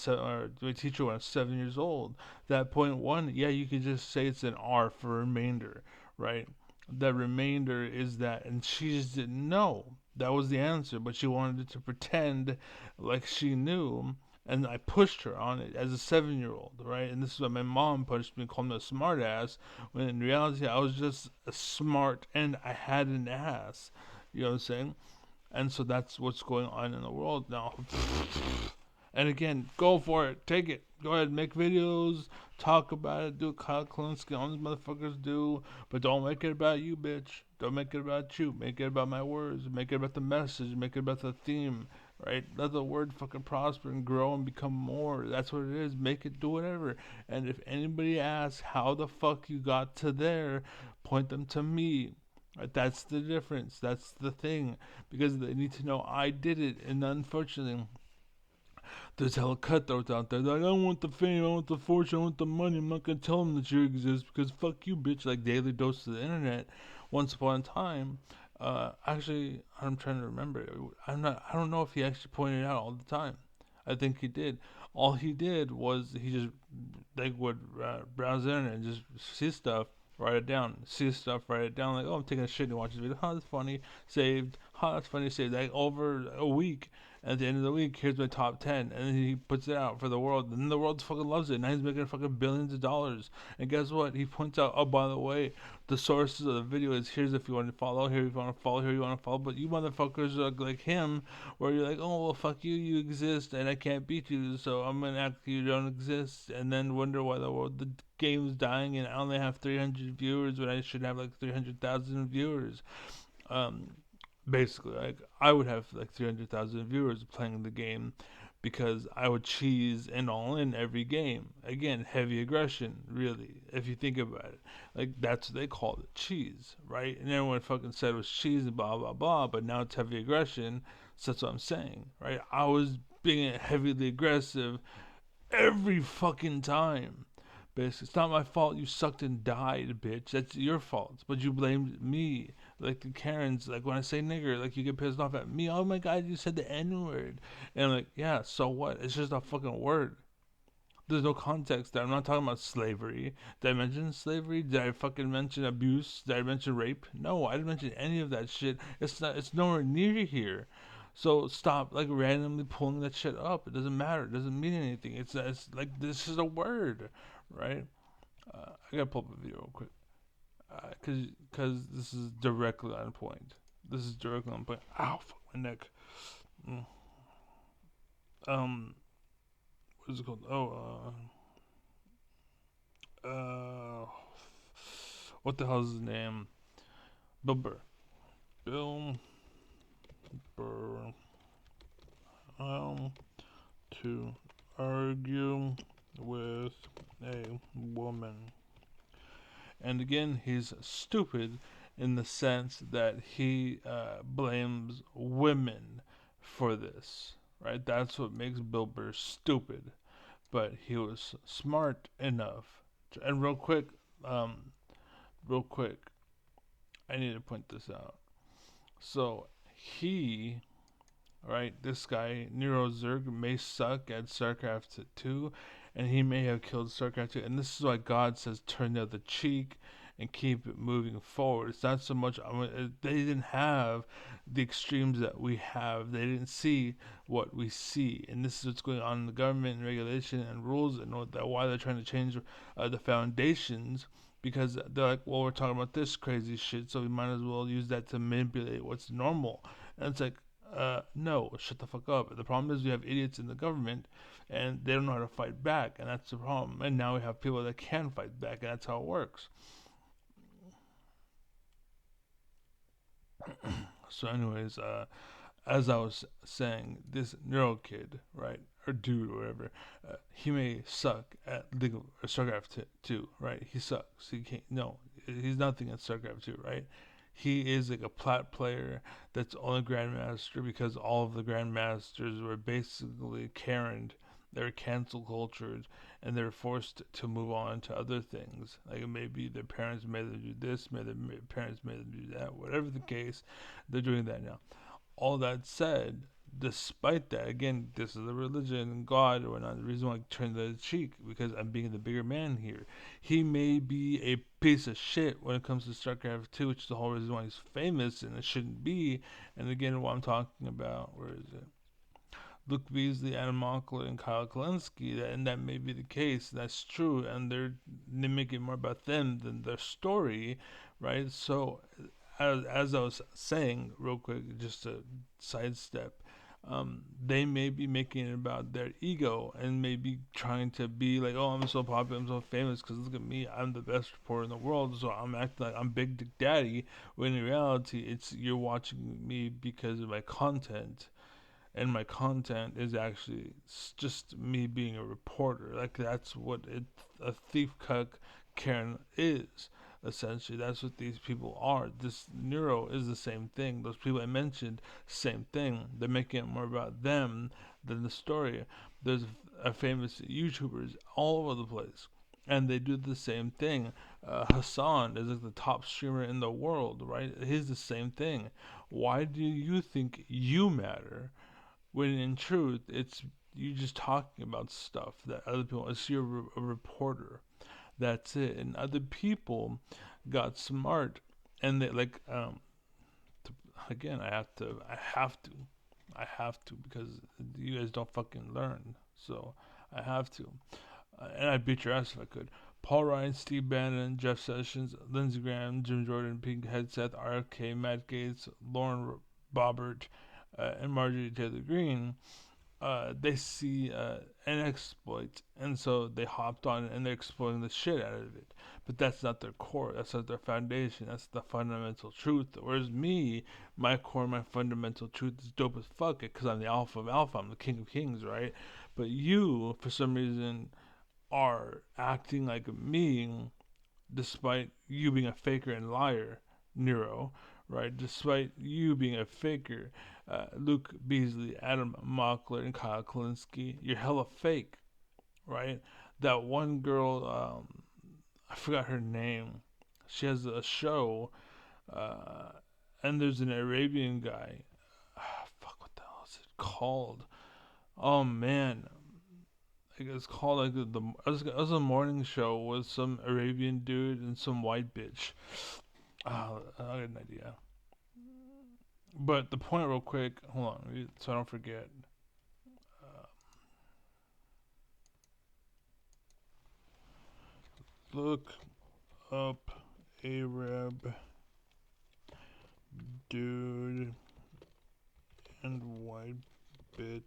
my teacher when I was 7 years old. That point one, yeah, you could just say it's an R for remainder, right? The remainder is that, and she just didn't know that was the answer, but she wanted to pretend like she knew, and I pushed her on it as a 7-year-old, right? And this is why my mom punished me, called me a smart ass, when in reality I was just a smart and I had an ass. You know what I'm saying? And so that's what's going on in the world now. And again, go for it. Take it. Go ahead, make videos, talk about it, do what Kyle Kalinske, all these motherfuckers do. But don't make it about you, bitch. Don't make it about you. Make it about my words. Make it about the message. Make it about the theme. Right? Let the word fucking prosper and grow and become more. That's what it is. Make it do whatever. And if anybody asks how the fuck you got to there, point them to me. Right, that's the difference. That's the thing. Because they need to know I did it. And unfortunately, there's hella cutthroats out there. They're like, I don't want the fame, I want the fortune, I want the money. I'm not going to tell them that you exist because fuck you, bitch. Like Daily Dose of the Internet. Once upon a time. Actually, I'm trying to remember. I don't know if he actually pointed it out all the time. I think he did. All he did was he just like would browse the internet and just see stuff, write it down, see stuff, write it down. Like, oh, I'm taking a shit and watch this video. Huh, that's funny. Saved. Huh, that's funny. Saved. Like over a week. At the end of the week, here's my top 10. And then he puts it out for the world. And the world fucking loves it. Now he's making fucking billions of dollars. And guess what? He points out, oh, by the way, the sources of the video is here's if you want to follow, here if you want to follow, here you want to follow. But you motherfuckers are like him, where you're like, oh, well, fuck you, you exist, and I can't beat you, so I'm going to act like you don't exist. And then wonder why the game's dying and I only have 300 viewers when I should have like 300,000 viewers. Um, Basically, like I would have like 300,000 viewers playing the game because I would cheese and all in every game. Again, heavy aggression, really, if you think about it. Like that's what they called it, cheese, right? And everyone fucking said it was cheese and blah blah blah, but now it's heavy aggression. So that's what I'm saying, right? I was being heavily aggressive every fucking time. Basically, it's not my fault you sucked and died, bitch. That's your fault. But you blamed me. Like the Karens, like when I say nigger, like you get pissed off at me. Oh my god, you said the N word. And I'm like, yeah, so what? It's just a fucking word. There's no context there. I'm not talking about slavery. Did I mention slavery? Did I fucking mention abuse? Did I mention rape? No, I didn't mention any of that shit. It's nowhere near here. So stop like randomly pulling that shit up. It doesn't matter. It doesn't mean anything. It's like this is a word, right? I gotta pull up a video real quick, cause this is directly on point. This is directly on point. Ow, fuck my neck. Mm. What is it called? What the hell is his name? Bill Burr. Bill Burr. To argue with a woman. And again, he's stupid in the sense that he blames women for this, right? That's what makes Bill Burr stupid. But he was smart enough. And um, real quick, I need to point this out. So he, right, this guy Nero Zerg may suck at StarCraft 2, and he may have killed StarCraft 2. And this is why God says turn the other cheek and keep it moving forward. It's not so much they didn't have the extremes that we have. They didn't see what we see, and this is what's going on in the government and regulation and rules, and why they're trying to change the foundations. Because they're like, well, we're talking about this crazy shit, so we might as well use that to manipulate what's normal. And it's like, no, shut the fuck up. The problem is we have idiots in the government, and they don't know how to fight back, and that's the problem. And now we have people that can fight back, and that's how it works. So, anyways, as I was saying, this Neuro kid, right, or dude, or whatever, he may suck at League of or StarCraft 2, right? He sucks. He can't. No, he's nothing at StarCraft 2, right? He is like a plat player that's only Grandmaster because all of the Grandmasters were basically Karened. They're cancel cultured, and they're forced to move on to other things. Like maybe their parents made them do this, maybe their parents made them do that. Whatever the case, they're doing that now. All that said, despite that, again, this is a religion and God or not. The reason why I turn the cheek because I'm being the bigger man here. He may be a piece of shit when it comes to StarCraft 2, which is the whole reason why he's famous and it shouldn't be. And again, what I'm talking about, where is it? Luke Beasley, Adam Mockler, and Kyle Kalinske, and that may be the case. That's true, and they make it more about them than their story, right? So, as I was saying, real quick, just to sidestep, they may be making it about their ego and maybe trying to be like, oh, I'm so popular, I'm so famous because look at me, I'm the best reporter in the world, so I'm acting like I'm Big Dick Daddy. When in reality, it's you're watching me because of my content, and my content is actually just me being a reporter. Like that's what a thief cuck Karen is. Essentially, that's what these people are. This Neuro is the same thing. Those people I mentioned, same thing. They're making it more about them than the story. There's a famous YouTubers all over the place, and they do the same thing. Hassan is like the top streamer in the world, right? He's the same thing. Why do you think you matter? When in truth, it's you just talking about stuff that other people. It's you're a reporter. That's it. And other people got smart, and they like to, again. I have to because you guys don't fucking learn. So I have to, and I'd beat your ass if I could. Paul Ryan, Steve Bannon, Jeff Sessions, Lindsey Graham, Jim Jordan, Pink Headset, RFK, Matt Gates, Lauren Boebert, and Marjorie Taylor Greene, they see an exploit, and so they hopped on it and they're exploiting the shit out of it. But that's not their core. That's not their foundation. That's the fundamental truth. Whereas me, my core, my fundamental truth is dope as fuck because I'm the alpha of alpha. I'm the king of kings, right? But you, for some reason, are acting like me despite you being a faker and liar, Nero, right? Despite you being a faker, Luke Beasley, Adam Mockler, and Kyle Kalinske, you're hella fake, right? That one girl, I forgot her name. She has a show, uh, and there's an Arabian guy. Fuck, what the hell is it called? Oh man, it's called like it was a morning show with some Arabian dude and some white bitch. I get an idea. But the point, real quick, hold on, so I don't forget. Uh, look up Arab dude and white bitch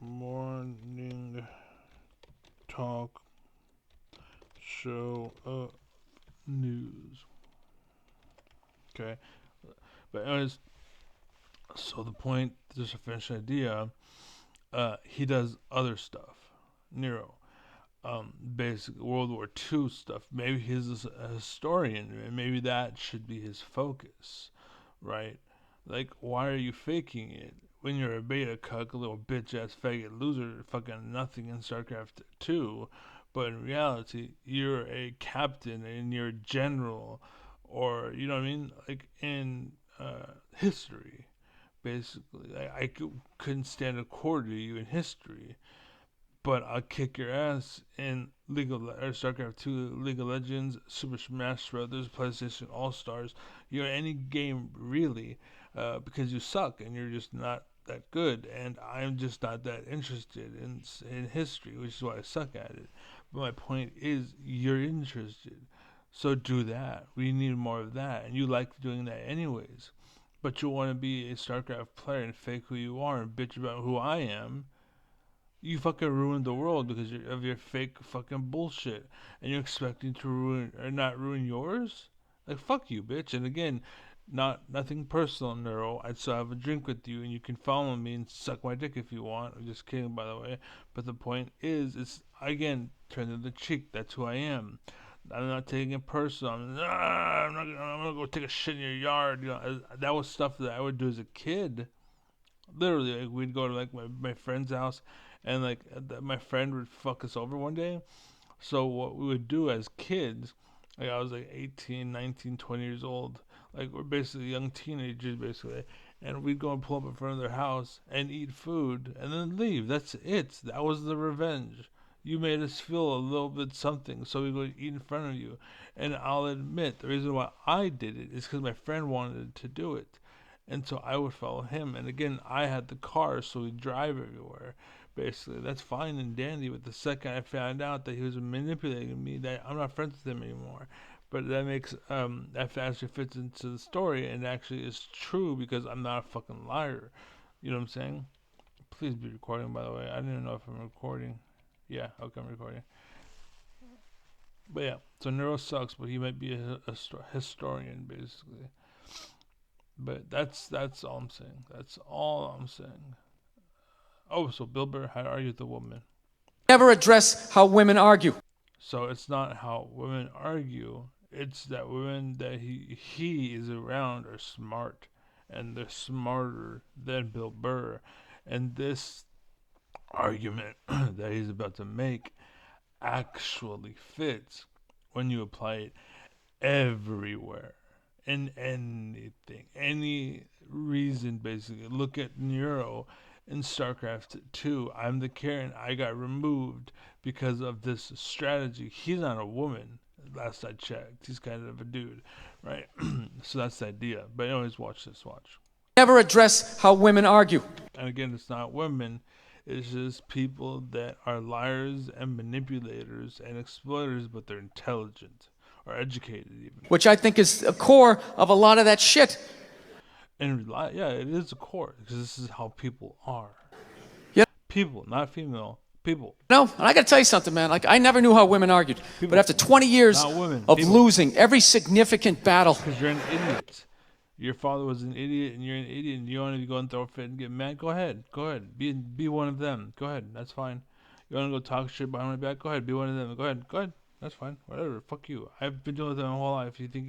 morning talk show news. Okay, but anyways, so the point, just to finish the idea, he does other stuff. Nero, basic World War II stuff. Maybe he's a historian, and maybe that should be his focus, right? Like, why are you faking it when you're a beta cuck, a little bitch ass faggot loser, fucking nothing in StarCraft 2? But in reality, you're a captain and you're a general, or you know what I mean? Like in history, basically. Couldn't stand a quarter to you in history, but I'll kick your ass in StarCraft 2, League of Legends, Super Smash Bros., PlayStation All Stars, any game really, because you suck and you're just not that good, and I'm just not that interested in history, which is why I suck at it. But my point is, you're interested, so do that. We need more of that, and you like doing that anyways. But you want to be a StarCraft player and fake who you are and bitch about who I am. You fucking ruined the world because of your fake fucking bullshit, and you're expecting to ruin or not ruin yours. Like fuck you, bitch. And again, nothing personal, Neuro. I'd still have a drink with you, and you can follow me and suck my dick if you want. I'm just kidding, by the way. But the point is, it's again turn to the cheek. That's who I am. I'm not taking it personal. I'm gonna go take a shit in your yard. That was stuff that I would do as a kid. Literally, like, we'd go to like my friend's house, and like my friend would fuck us over one day. So what we would do as kids, like I was like 18, 19, 20 years old, like we're basically young teenagers basically, and we'd go and pull up in front of their house and eat food and then leave. That's it. That was the revenge. You made us feel a little bit something, so we would eat in front of you. And I'll admit, the reason why I did it is because my friend wanted to do it. And so I would follow him. And again, I had the car, so we'd drive everywhere. Basically, that's fine and dandy. But the second I found out that he was manipulating me, that I'm not friends with him anymore. But that makes that actually fits into the story and actually is true because I'm not a fucking liar. You know what I'm saying? Please be recording, by the way. I didn't even know if I'm recording. Yeah, okay, I'm recording. But yeah, so Neuro sucks, but he might be a historian, basically. But that's all I'm saying. That's all I'm saying. Oh, so Bill Burr had argued with the woman. Never address how women argue. So it's not how women argue. It's that women that he is around are smart, and they're smarter than Bill Burr. And this argument that he's about to make actually fits when you apply it everywhere in anything, any reason basically. Look at Nero in StarCraft 2. I'm the Karen. I got removed because of this strategy. He's not a woman. Last I checked, he's kind of a dude, right? So that's the idea. But anyways, watch this. Watch. Never address how women argue. And again, it's not women. It's just people that are liars and manipulators and exploiters, but they're intelligent or educated even. Which I think is the core of a lot of that shit. And yeah, it is a core because this is how people are. Yeah. People, not female. People. No, and I got to tell you something, man. Like, I never knew how women argued. But after 20 years of losing every significant battle. Because you're an idiot. Your father was an idiot, and you're an idiot, and you want to go and throw a fit and get mad. Go ahead. Be one of them. Go ahead. That's fine. You want to go talk shit behind my back? Go ahead. Be one of them. Go ahead. That's fine. Whatever. Fuck you. I've been doing it my whole life. You think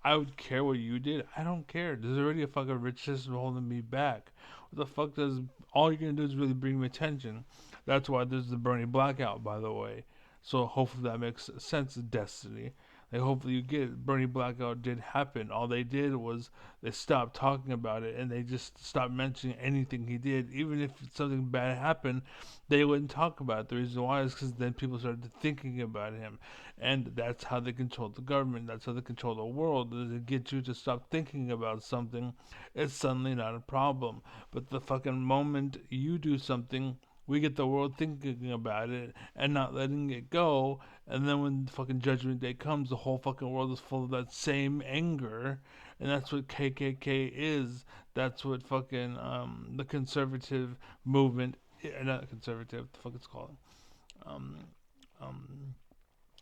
I would care what you did? I don't care. There's already a fucking rich system holding me back. What the fuck does? All you're gonna do is really bring me attention. That's why there's the Bernie blackout, by the way. So hopefully that makes sense of Destiny. Like, hopefully you get it. Bernie blackout did happen. All they did was they stopped talking about it, and they just stopped mentioning anything he did. Even if something bad happened, they wouldn't talk about it. The reason why is because then people started thinking about him. And that's how they control the government. That's how they control the world. They get you to stop thinking about something, it's suddenly not a problem. But the fucking moment you do something We get the world thinking about it and not letting it go. And then when fucking Judgment Day comes, the whole fucking world is full of that same anger. And that's what KKK is. That's what fucking the conservative movement, not conservative, what the fuck it's called?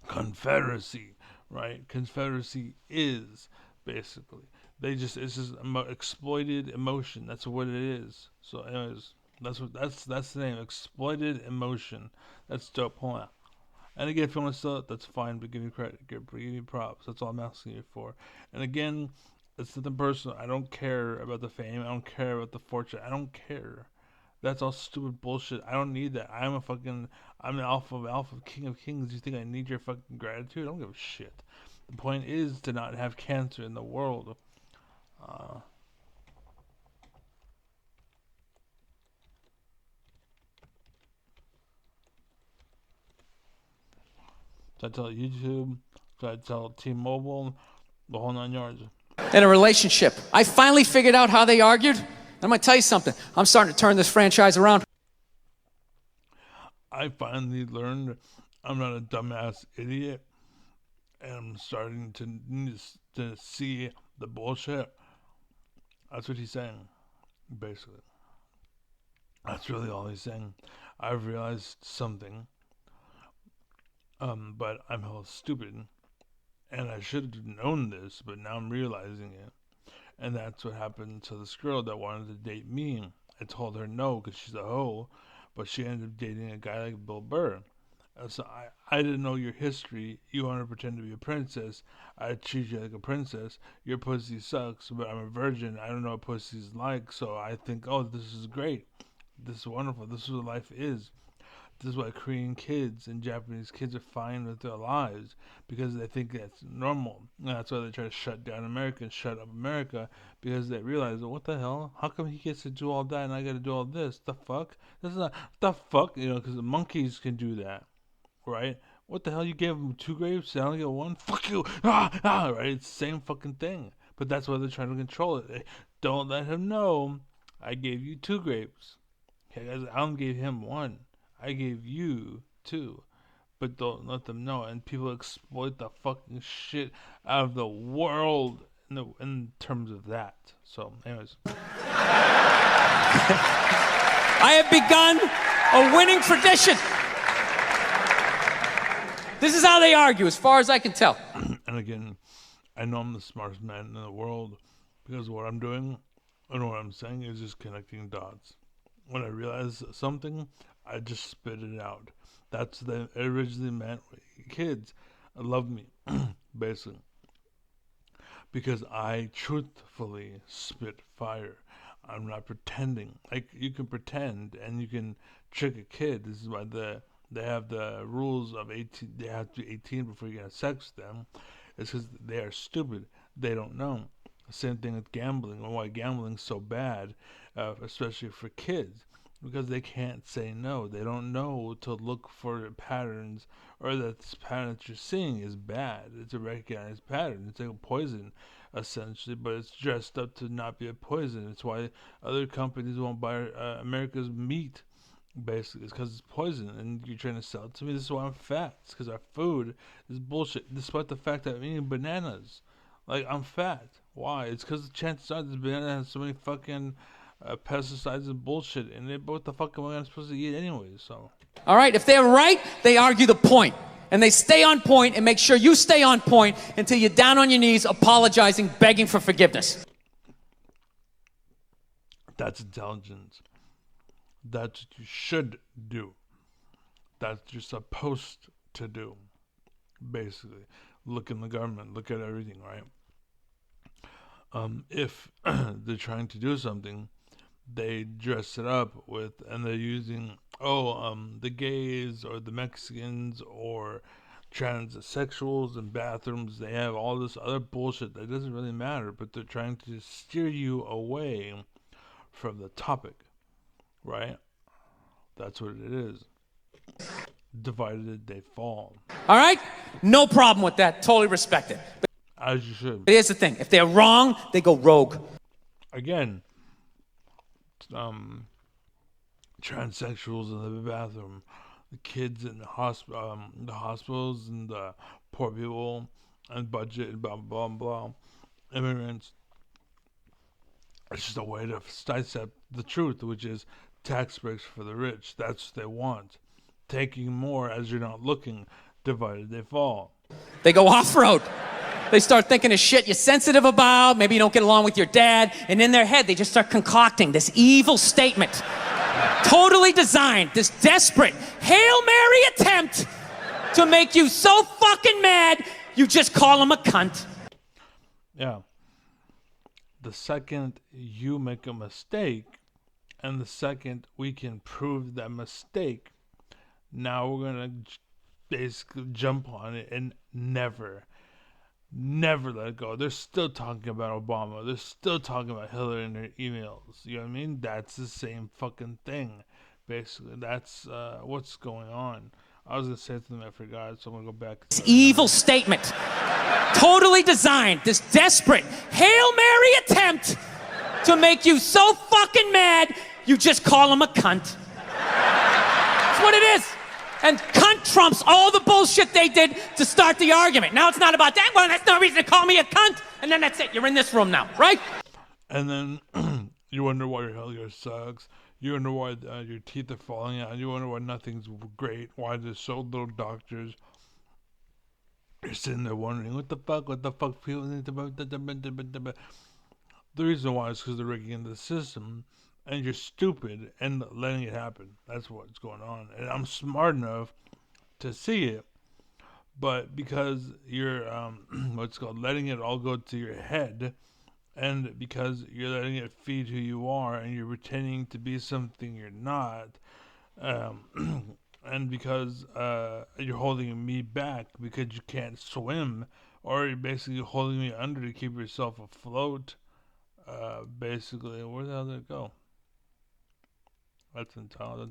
Confederacy, right? Confederacy is basically. It's just exploited emotion. That's what it is. So, anyways, that's the name. Exploited emotion. That's dope. Hold on. And again, if you want to sell it, that's fine. But give me credit. Give me props. That's all I'm asking you for. And again, it's nothing personal. I don't care about the fame. I don't care about the fortune. I don't care. That's all stupid bullshit. I don't need that. I'm the alpha of alpha, king of kings. You think I need your fucking gratitude? I don't give a shit. The point is to not have cancer in the world. So I tell YouTube, so I tell T-Mobile, the whole 9 yards. In a relationship, I finally figured out how they argued. I'm going to tell you something. I'm starting to turn this franchise around. I finally learned I'm not a dumbass idiot. And I'm starting to see the bullshit. That's what he's saying, basically. That's really all he's saying. I've realized something. But I'm hella stupid. And I should have known this, but now I'm realizing it. And that's what happened to this girl that wanted to date me. I told her no because she's a hoe, but she ended up dating a guy like Bill Burr. So I didn't know your history. You want to pretend to be a princess. I treat you like a princess. Your pussy sucks, but I'm a virgin. I don't know what pussy's like, so I think, oh, this is great. This is wonderful. This is what life is. This is why Korean kids and Japanese kids are fine with their lives, because they think that's normal. And that's why they try to shut down America and shut up America, because they realize, what the hell? How come he gets to do all that and I got to do all this? The fuck? This is not the fuck, because the monkeys can do that, right? What the hell? You gave them 2 grapes, I only get 1. Fuck you! Right? It's the same fucking thing. But that's why they're trying to control it. Don't let him know I gave you 2 grapes. Okay, guys, I only gave him 1. I gave you 2, but don't let them know. And people exploit the fucking shit out of the world in terms of that. So, anyways. I have begun a winning tradition. This is how they argue, as far as I can tell. And again, I know I'm the smartest man in the world because what I'm doing and what I'm saying is just connecting dots. When I realize something, I just spit it out. That's what they originally meant. Kids love me, basically, because I truthfully spit fire. I'm not pretending. Like, you can pretend and you can trick a kid. This is why they have the rules of 18. They have to be 18 before you can have sex with them. It's because they are stupid. They don't know. Same thing with gambling. And why gambling's so bad, especially for kids. Because they can't say no. They don't know to look for patterns, or that this pattern that you're seeing is bad. It's a recognized pattern. It's like a poison, essentially, but it's dressed up to not be a poison. It's why other companies won't buy America's meat, basically. It's because it's poison, and you're trying to sell it to me. This is why I'm fat. It's because our food is bullshit, despite the fact that I'm eating bananas. Like, I'm fat. Why? It's because the chances are this banana has so many fucking pesticides and bullshit in it, but what the fuck am I supposed to eat anyway? So, all right, if they're right, they argue the point, and they stay on point and make sure you stay on point until you're down on your knees, apologizing, begging for forgiveness. That's intelligence. That's what you should do. That's what you're supposed to do. Basically, look in the government, look at everything, right? If they're trying to do something, they dress it up with, and they're using, the gays or the Mexicans or transsexuals in bathrooms. They have all this other bullshit that doesn't really matter, but they're trying to steer you away from the topic, right? That's what it is. Divided they fall. All right? No problem with that. Totally respect it. As you should. But here's the thing. If they're wrong, they go rogue. Again, transsexuals in the bathroom, the kids in the hospitals, and the poor people, and budget, and blah blah blah. Immigrants. It's just a way to dissect the truth, which is tax breaks for the rich. That's what they want. Taking more as you're not looking. Divided they fall. They go off-road. They start thinking of shit you're sensitive about. Maybe you don't get along with your dad. And in their head, they just start concocting this evil statement. Totally designed, this desperate Hail Mary attempt to make you so fucking mad, you just call him a cunt. Yeah. The second you make a mistake, and the second we can prove that mistake, now we're going to basically jump on it and never let it go. They're still talking about Obama. They're still talking about Hillary in their emails. You know what I mean? That's the same fucking thing. Basically, that's what's going on. I was going to say something I forgot, so I'm going to go back. This evil statement. Totally designed, this desperate Hail Mary attempt to make you so fucking mad, you just call him a cunt. That's what it is. And cunt trumps all the bullshit they did to start the argument. Now it's not about that. Well, that's no reason to call me a cunt. And then that's it. You're in this room now, right? And then you wonder why your healthcare sucks. You wonder why your teeth are falling out. You wonder why nothing's great. Why there's so little doctors. You're sitting there wondering, what the fuck people need to... The reason why is because they're rigging in the system. And you're stupid and letting it happen. That's what's going on. And I'm smart enough to see it. But because you're, what's called, letting it all go to your head, and because you're letting it feed who you are, and you're pretending to be something you're not, and because you're holding me back because you can't swim, or you're basically holding me under to keep yourself afloat, basically, where the hell did it go? That's entitled.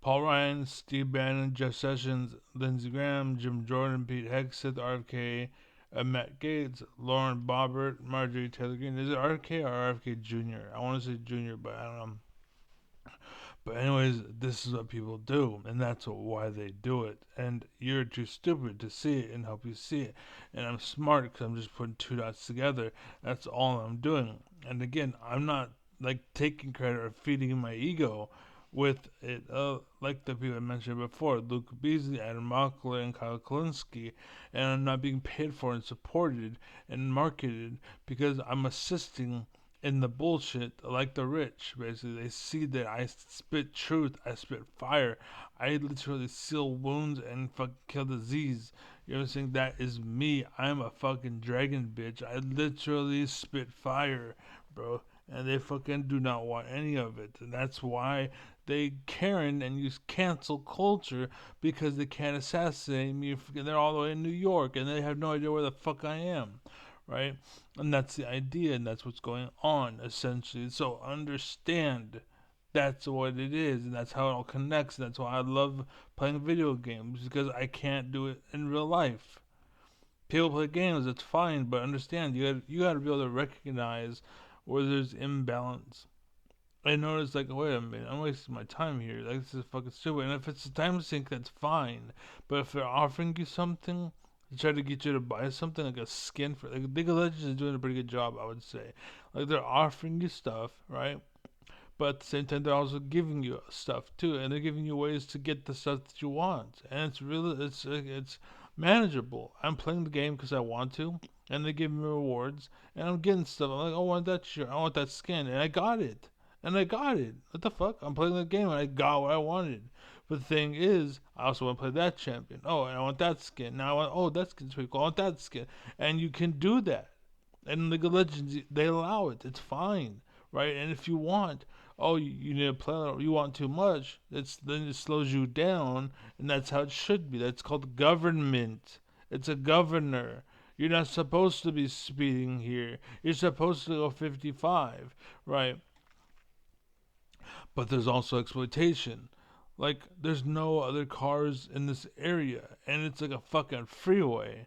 Paul Ryan, Steve Bannon, Jeff Sessions, Lindsey Graham, Jim Jordan, Pete Hegseth, RFK, Matt Gaetz, Lauren Boebert, Marjorie Taylor Greene. Is it RFK or RFK Jr.? I want to say Jr., but I don't know. But anyways, this is what people do, and that's why they do it. And you're too stupid to see it and help you see it. And I'm smart because I'm just putting two dots together. That's all I'm doing. And again, I'm not like taking credit or feeding my ego with it, like the people I mentioned before, Luke Beasley, Adam Mockler, and Kyle Kalinske. And I'm not being paid for and supported and marketed because I'm assisting in the bullshit like the rich. Basically, they see that I spit truth, I spit fire, I literally seal wounds and fucking kill disease. You know what I'm saying? That is me. I'm a fucking dragon, bitch. I literally spit fire, bro. And they fucking do not want any of it. And that's why they Karen and use cancel culture, because they can't assassinate me. They're all the way in New York and they have no idea where the fuck I am. Right? And that's the idea, and that's what's going on, essentially. So understand that's what it is, and that's how it all connects, and that's why I love playing video games, because I can't do it in real life. People play games, it's fine, but understand, you gotta be able to recognize where there's imbalance. I notice, like, wait a minute, I'm wasting my time here. Like, this is fucking stupid. And if it's a time sink, that's fine. But if they're offering you something, try to get you to buy something like a skin for, like, League of Legends is doing a pretty good job, I would say. Like, they're offering you stuff, right? But at the same time, they're also giving you stuff too, and they're giving you ways to get the stuff that you want, and it's really it's manageable. I'm playing the game because I want to, and they give me rewards, and I'm getting stuff. I'm like, oh, I want that shirt, I want that skin, and I got it. What the fuck? I'm playing the game and I got what I wanted. But the thing is, I also want to play that champion. Oh, and I want that skin. Now I want, oh, that skin's pretty cool. I want that skin. And you can do that. And in League of Legends, they allow it. It's fine, right? And if you want, oh, you need to play, you want too much, then it slows you down, and that's how it should be. That's called government. It's a governor. You're not supposed to be speeding here. You're supposed to go 55, right? But there's also exploitation. Like, there's no other cars in this area, and it's like a fucking freeway,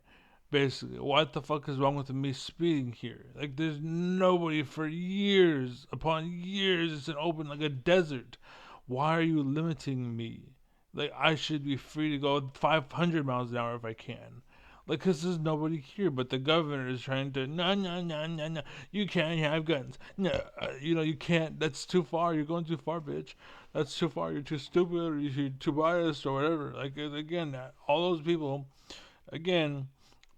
Basically, what the fuck is wrong with me speeding here? Like, there's nobody for years upon years. It's an open, like a desert. Why are you limiting me? Like, I should be free to go 500 miles an hour if I can. Like, because there's nobody here, but the governor is trying to, no, no, no, no, no, you can't have guns. No, you can't. That's too far. You're going too far, bitch. That's too far. You're too stupid, or you're too biased, or whatever. Like, again, all those people, again,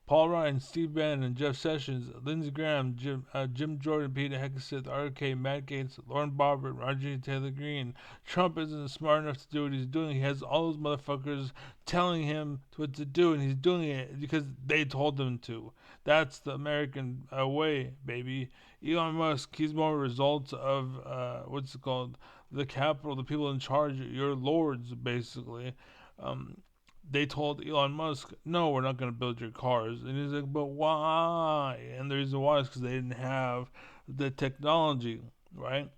Paul Ryan, Steve Bannon, Jeff Sessions, Lindsey Graham, Jim Jordan, Peter Hegseth, RK, Matt Gaetz, Lauren Boebert, Roger Taylor Greene. Trump isn't smart enough to do what he's doing. He has all those motherfuckers telling him what to do, and he's doing it because they told him to. That's the American way, baby. Elon Musk, he's more a result of, what's it called? The capital, the people in charge, your lords, basically. They told Elon Musk, no, we're not going to build your cars. And he's like, but why? And the reason why is because they didn't have the technology, right?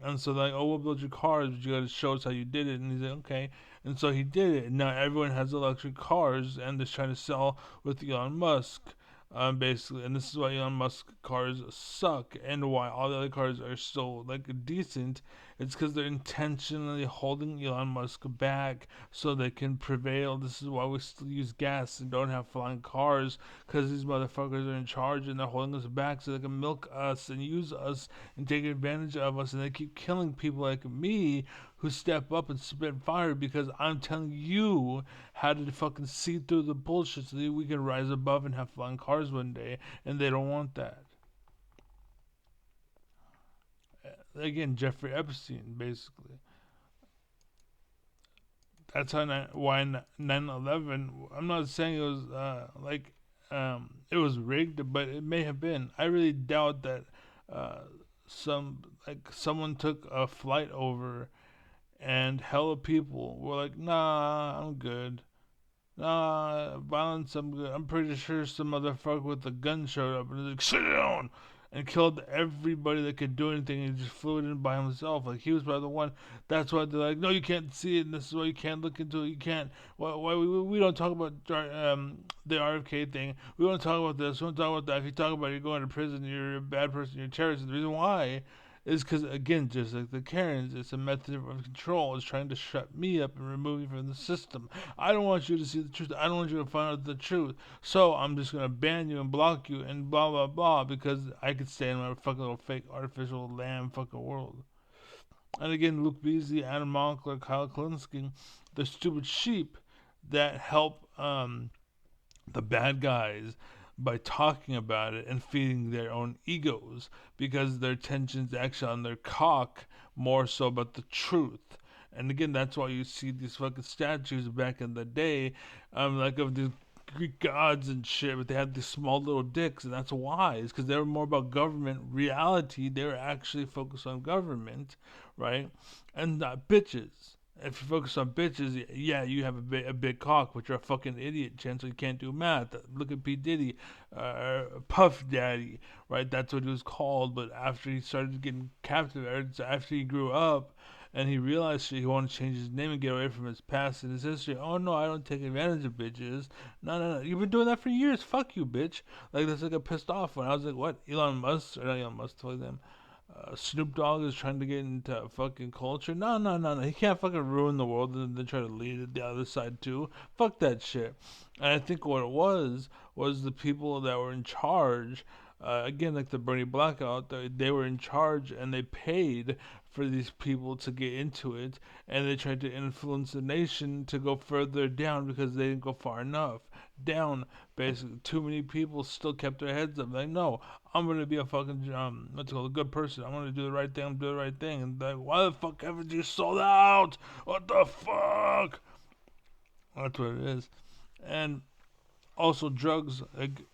And so they're like, oh, we'll build your cars, but you got to show us how you did it. And he's like, okay. And so he did it. And now everyone has electric cars, and they're trying to sell with Elon Musk. Basically, and this is why Elon Musk cars suck, and why all the other cars are still like decent. It's because they're intentionally holding Elon Musk back so they can prevail. This is why we still use gas and don't have flying cars, because these motherfuckers are in charge and they're holding us back so they can milk us and use us and take advantage of us, and they keep killing people like me who step up and spit fire because I'm telling you how to fucking see through the bullshit so that we can rise above and have flying cars one day, and they don't want that. Again, Jeffrey Epstein, basically. That's why 9/11. I'm not saying it was it was rigged, but it may have been. I really doubt that someone took a flight over and hella people were like, nah, I'm good. Nah, violence, I'm good. I'm pretty sure some motherfucker with a gun showed up and was like, sit down! And killed everybody that could do anything, and he just flew it in by himself. Like, he was probably the one. That's why they're like, no, you can't see it, and this is why you can't look into it. You can't. Why we don't talk about the RFK thing. We don't talk about this. We don't talk about that. If you talk about it, you're going to prison, you're a bad person, you're a terrorist. And the reason why is because, again, just like the Karens, it's a method of control. It's trying to shut me up and remove me from the system. I don't want you to see the truth. I don't want you to find out the truth. So I'm just going to ban you and block you and blah, blah, blah, because I could stay in my fucking little fake artificial lamb fucking world. And again, Luke Beasley, Adam Mockler, Kyle Klinsky, the stupid sheep that help the bad guys by talking about it and feeding their own egos, because their attention's actually on their cock more so about the truth. And again, that's why you see these fucking statues back in the day, like of these Greek gods and shit, but they had these small little dicks, and that's why. It's because they were more about government reality. They were actually focused on government, right? And not bitches. If you focus on bitches, yeah, you have a big cock, but you're a fucking idiot, Chancellor. You can't do math. Look at P. Diddy, Puff Daddy, right? That's what he was called. But after he started getting captivated, so after he grew up and he realized he wanted to change his name and get away from his past and his history, oh no, I don't take advantage of bitches. No, no, no. You've been doing that for years. Fuck you, bitch. Like, that's like a pissed off when I was like, what? Elon Musk, or not Elon Musk, told them. Snoop Dogg is trying to get into fucking culture. No, no, no, no. He can't fucking ruin the world and then try to lead it the other side too. Fuck that shit. And I think what it was the people that were in charge. Again, like the Bernie blackout, they were in charge and they paid for these people to get into it, and they tried to influence the nation to go further down because they didn't go far enough down. Basically, too many people still kept their heads up. Like, no, I'm gonna be a fucking what's it called, a good person. I'm gonna do the right thing. I'm gonna do the right thing. And like, why the fuck haven't you sold out? What the fuck? That's what it is. And also drugs.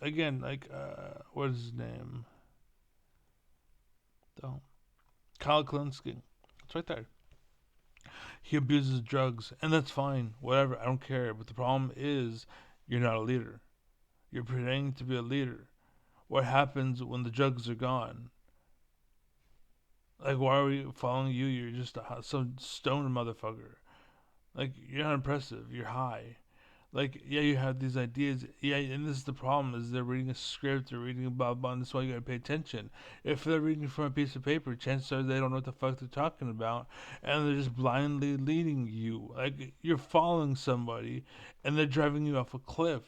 Again, like what is his name? Don't. Kyle Klinsky. It's right there. He abuses drugs, and that's fine. Whatever. I don't care. But the problem is, you're not a leader. You're pretending to be a leader. What happens when the drugs are gone? Like, why are we following you? You're just some stoned motherfucker. Like, you're not impressive. You're high. Like, yeah, you have these ideas. Yeah, and this is the problem: is they're reading a script, they're reading a blah blah. And that's why you gotta pay attention. If they're reading from a piece of paper, chances are they don't know what the fuck they're talking about, and they're just blindly leading you. Like you're following somebody, and they're driving you off a cliff.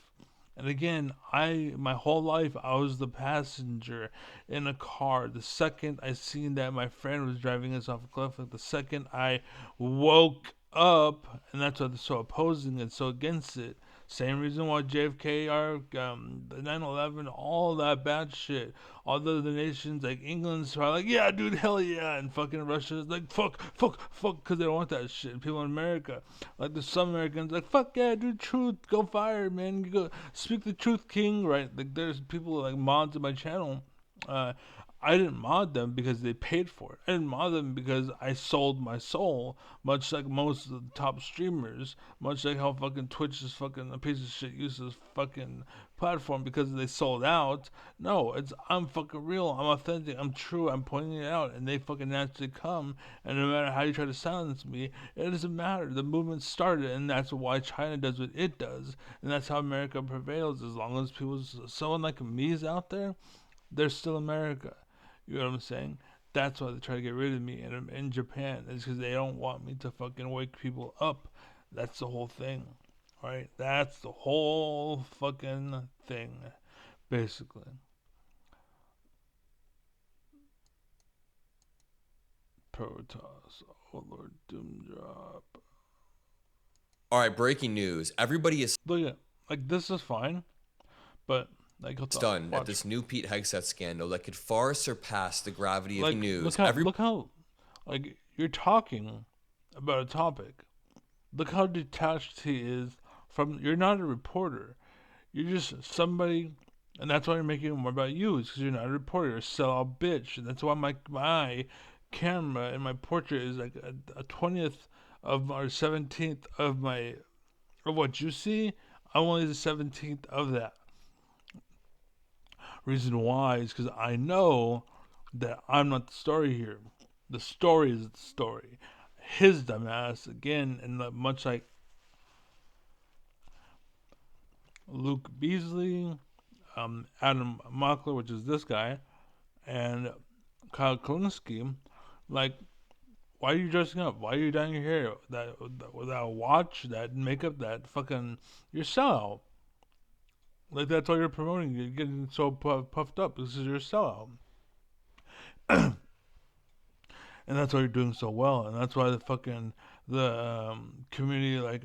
And again, my whole life I was the passenger in a car. The second I seen that my friend was driving us off a cliff, like the second I woke up, and that's why they're so opposing and so against it. Same reason why JFK, the 9/11, all that bad shit. All the other nations like England's probably like, yeah, dude, hell yeah, and fucking Russia's like, fuck, fuck, fuck, because they don't want that shit. And people in America, like there's some Americans like, fuck yeah, dude, truth, go fire, man, you go speak the truth, king, right? Like there's people like mods in my channel. Uh, I didn't mod them because they paid for it. I didn't mod them because I sold my soul, much like most of the top streamers, much like how fucking Twitch is fucking a piece of shit useless fucking platform because they sold out. No, it's I'm fucking real, I'm authentic, I'm true, I'm pointing it out, and they fucking naturally come, and no matter how you try to silence me, it doesn't matter. The movement started, and that's why China does what it does, and that's how America prevails. As long as people, someone like me is out there, they're still America. You know what I'm saying? That's why they try to get rid of me in Japan. It's because they don't want me to fucking wake people up. That's the whole thing, right? That's the whole fucking thing, basically. Protoss, oh Lord, Doom Drop. All right, breaking news. Everybody is Look at, like, this is fine, but like, stunned at watch. this new Pete Hegseth scandal that could far surpass the gravity of Like, news. look how, like, you're talking about a topic. Look how detached he is from. You're not a reporter. You're just somebody, and that's why you're making it more about you. Is because you're not a reporter. You're a sellout bitch, and that's why my camera and my portrait is like a 20th of or 17th of my of what you see. I'm only the 17th of that. Reason why is because I know that I'm not the story here. The story is the story. His dumbass again, and much like Luke Beasley, Adam Mockler, which is this guy, and Kyle Kalinske, like, why are you dressing up? Why are you dyeing your hair? That watch, that makeup, that fucking, you're sellout. Like that's all you're promoting. You're getting so puffed up. This is your sellout, and that's why you're doing so well. And that's why the community like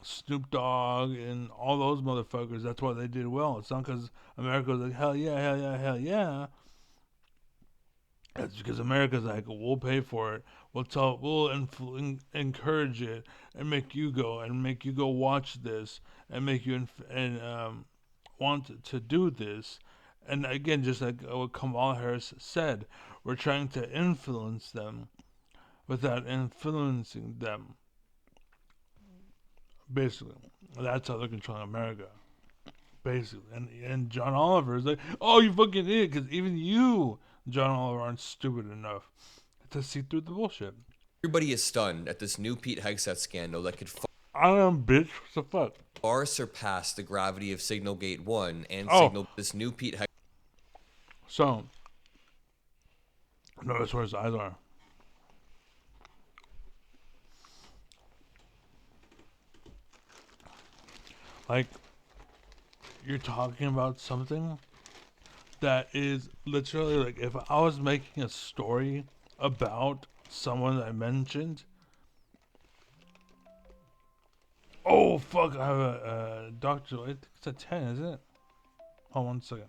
Snoop Dogg and all those motherfuckers. That's why they did well. It's not because America was like hell yeah, hell yeah, hell yeah. That's because America's like, we'll pay for it. We'll encourage it and make you go watch this and make you want to do this. And again, just like what Kamala Harris said, we're trying to influence them without influencing them. Basically, that's how they're controlling America. Basically, and John Oliver is like, oh, you fucking idiot, because even you, John Oliver, aren't stupid enough to see through the bullshit. everybody is stunned at this new Pete Hegseth scandal that could I am, bitch. What the fuck? far surpass the gravity of Signalgate 1 and Oh. Signal. This new Pete Hegseth So, notice where his eyes are. Like, you're talking about something that is literally like if I was making a story about someone that I mentioned. Oh fuck! I have a doctor. I think it's a 10, isn't it? Hold on 1 second.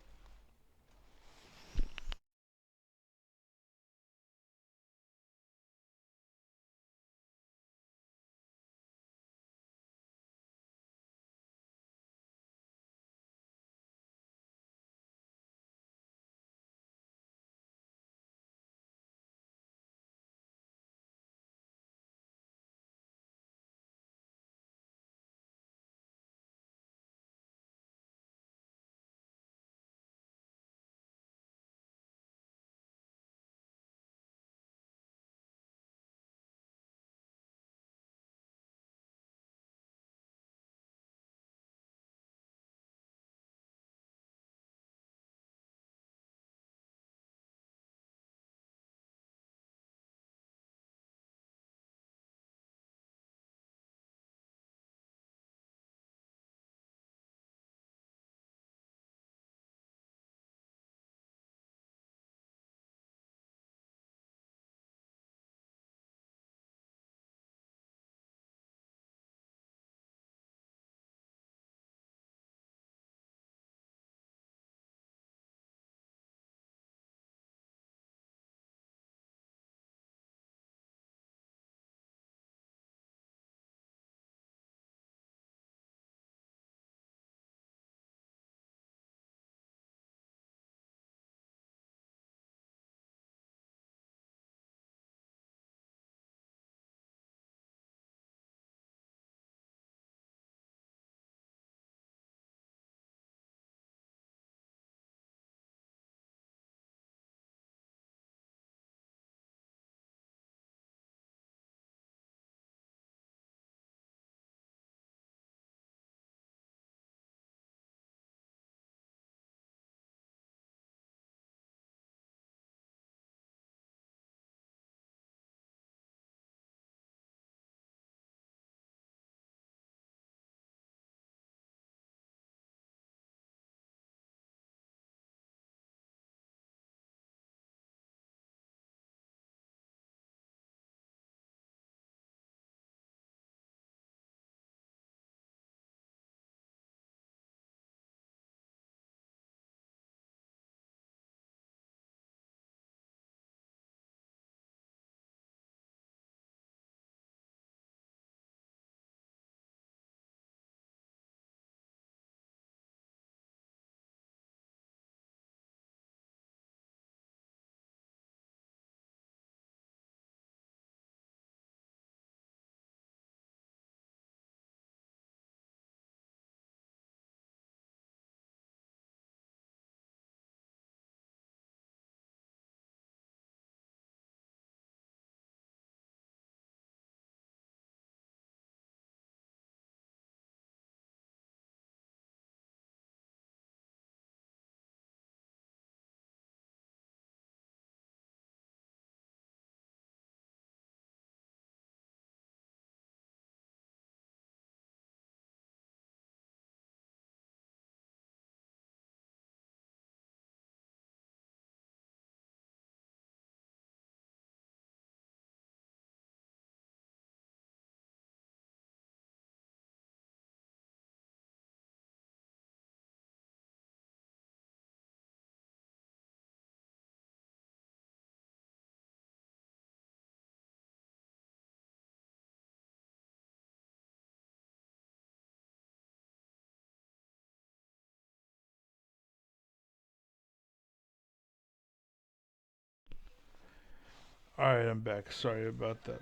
Alright, I'm back. Sorry about that.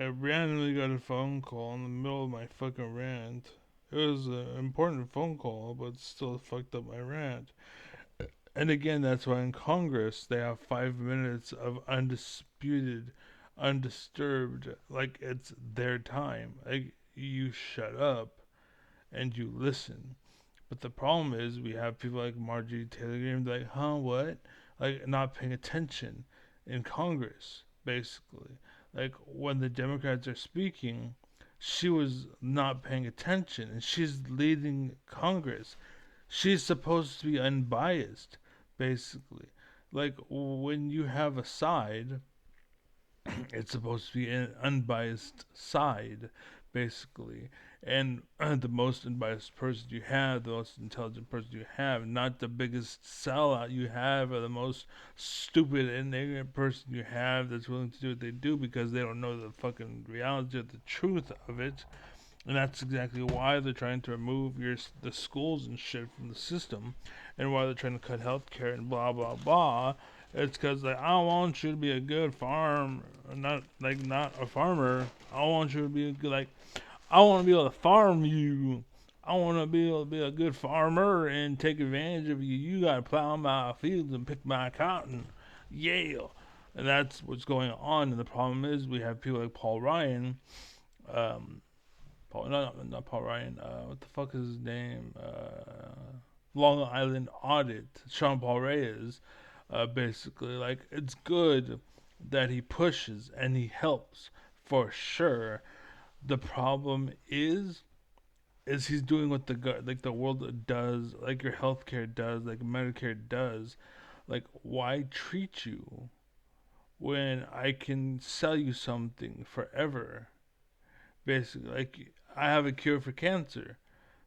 I randomly got a phone call in the middle of my fucking rant. It was an important phone call, but still fucked up my rant. And again, that's why in Congress they have 5 minutes of undisputed, undisturbed, like it's their time. Like, you shut up and you listen. But the problem is we have people like Marjorie Taylor Greene like, huh, what? Like, not paying attention in Congress, basically. Like, when the Democrats are speaking, she was not paying attention, and she's leading Congress. She's supposed to be unbiased, basically. Like, when you have a side, it's supposed to be an unbiased side, basically. And the most unbiased person you have, the most intelligent person you have, not the biggest sellout you have, or the most stupid and ignorant person you have that's willing to do what they do because they don't know the fucking reality of the truth of it. And that's exactly why they're trying to remove the schools and shit from the system, and why they're trying to cut healthcare and blah blah blah. It's because like, I want you to be a good not a farmer. I want you to be a good, like, I want to be able to farm you. I want to be able to be a good farmer and take advantage of you. You got to plow my fields and pick my cotton. Yeah. And that's what's going on. And the problem is we have people like Paul Ryan. Not Paul Ryan. What the fuck is his name? Long Island Audit. Sean Paul Reyes. Basically, like, it's good that he pushes and he helps for sure. The problem is he's doing what the world does, like your healthcare does, like Medicare does. Like, why treat you when I can sell you something forever? Basically, like, I have a cure for cancer,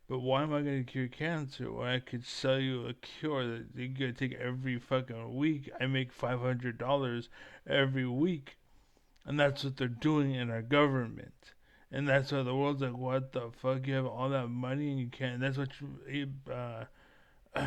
but why am I going to cure cancer when I could sell you a cure that you gotta take every fucking week? I make $500 every week, and that's what they're doing in our government. And that's why the world's like, what the fuck? You have all that money and you can't. That's what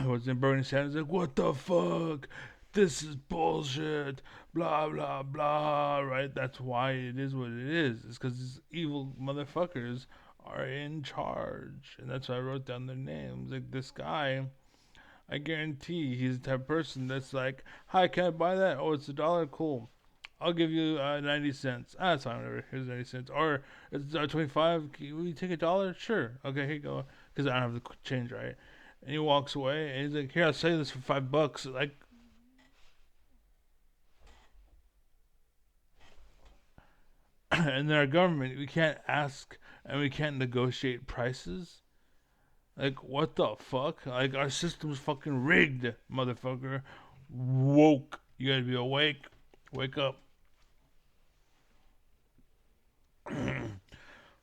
what's in Bernie Sanders like, what the fuck? This is bullshit. Blah blah blah. Right? That's why it is what it is. It's because these evil motherfuckers are in charge, and that's why I wrote down their names. Like, this guy, I guarantee he's the type of person that's like, hi, can I buy that? Oh, it's $1. Cool. I'll give you 90 cents. Ah, that's fine, whatever. Here's 90 cents. Or it's 25. Will you take $1? Sure. Okay, here you go. Because I don't have the change, right? And he walks away, and he's like, here, I'll sell you this for $5. Like, in our government, we can't ask and we can't negotiate prices. Like, what the fuck? Like, our system's fucking rigged, motherfucker. Woke. You gotta be awake. Wake up.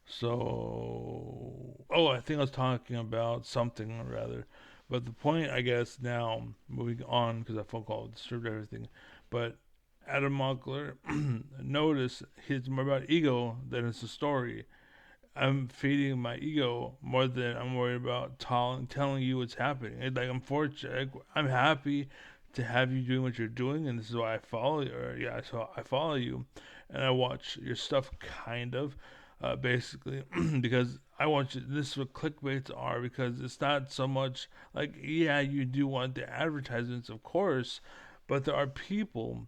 So, oh, I think I was talking about something or rather, but the point, I guess, now moving on because that phone call disturbed everything. But Adam Mockler, notice he's more about ego than it's a story. I'm feeding my ego more than I'm worried about telling you what's happening. Like, I'm fortunate. I'm happy to have you doing what you're doing, and this is why I follow you. Or yeah, so I follow you, and I watch your stuff, kind of, basically, because I want you. This is what clickbaits are, because it's not so much like, yeah, you do want the advertisements, of course, but there are people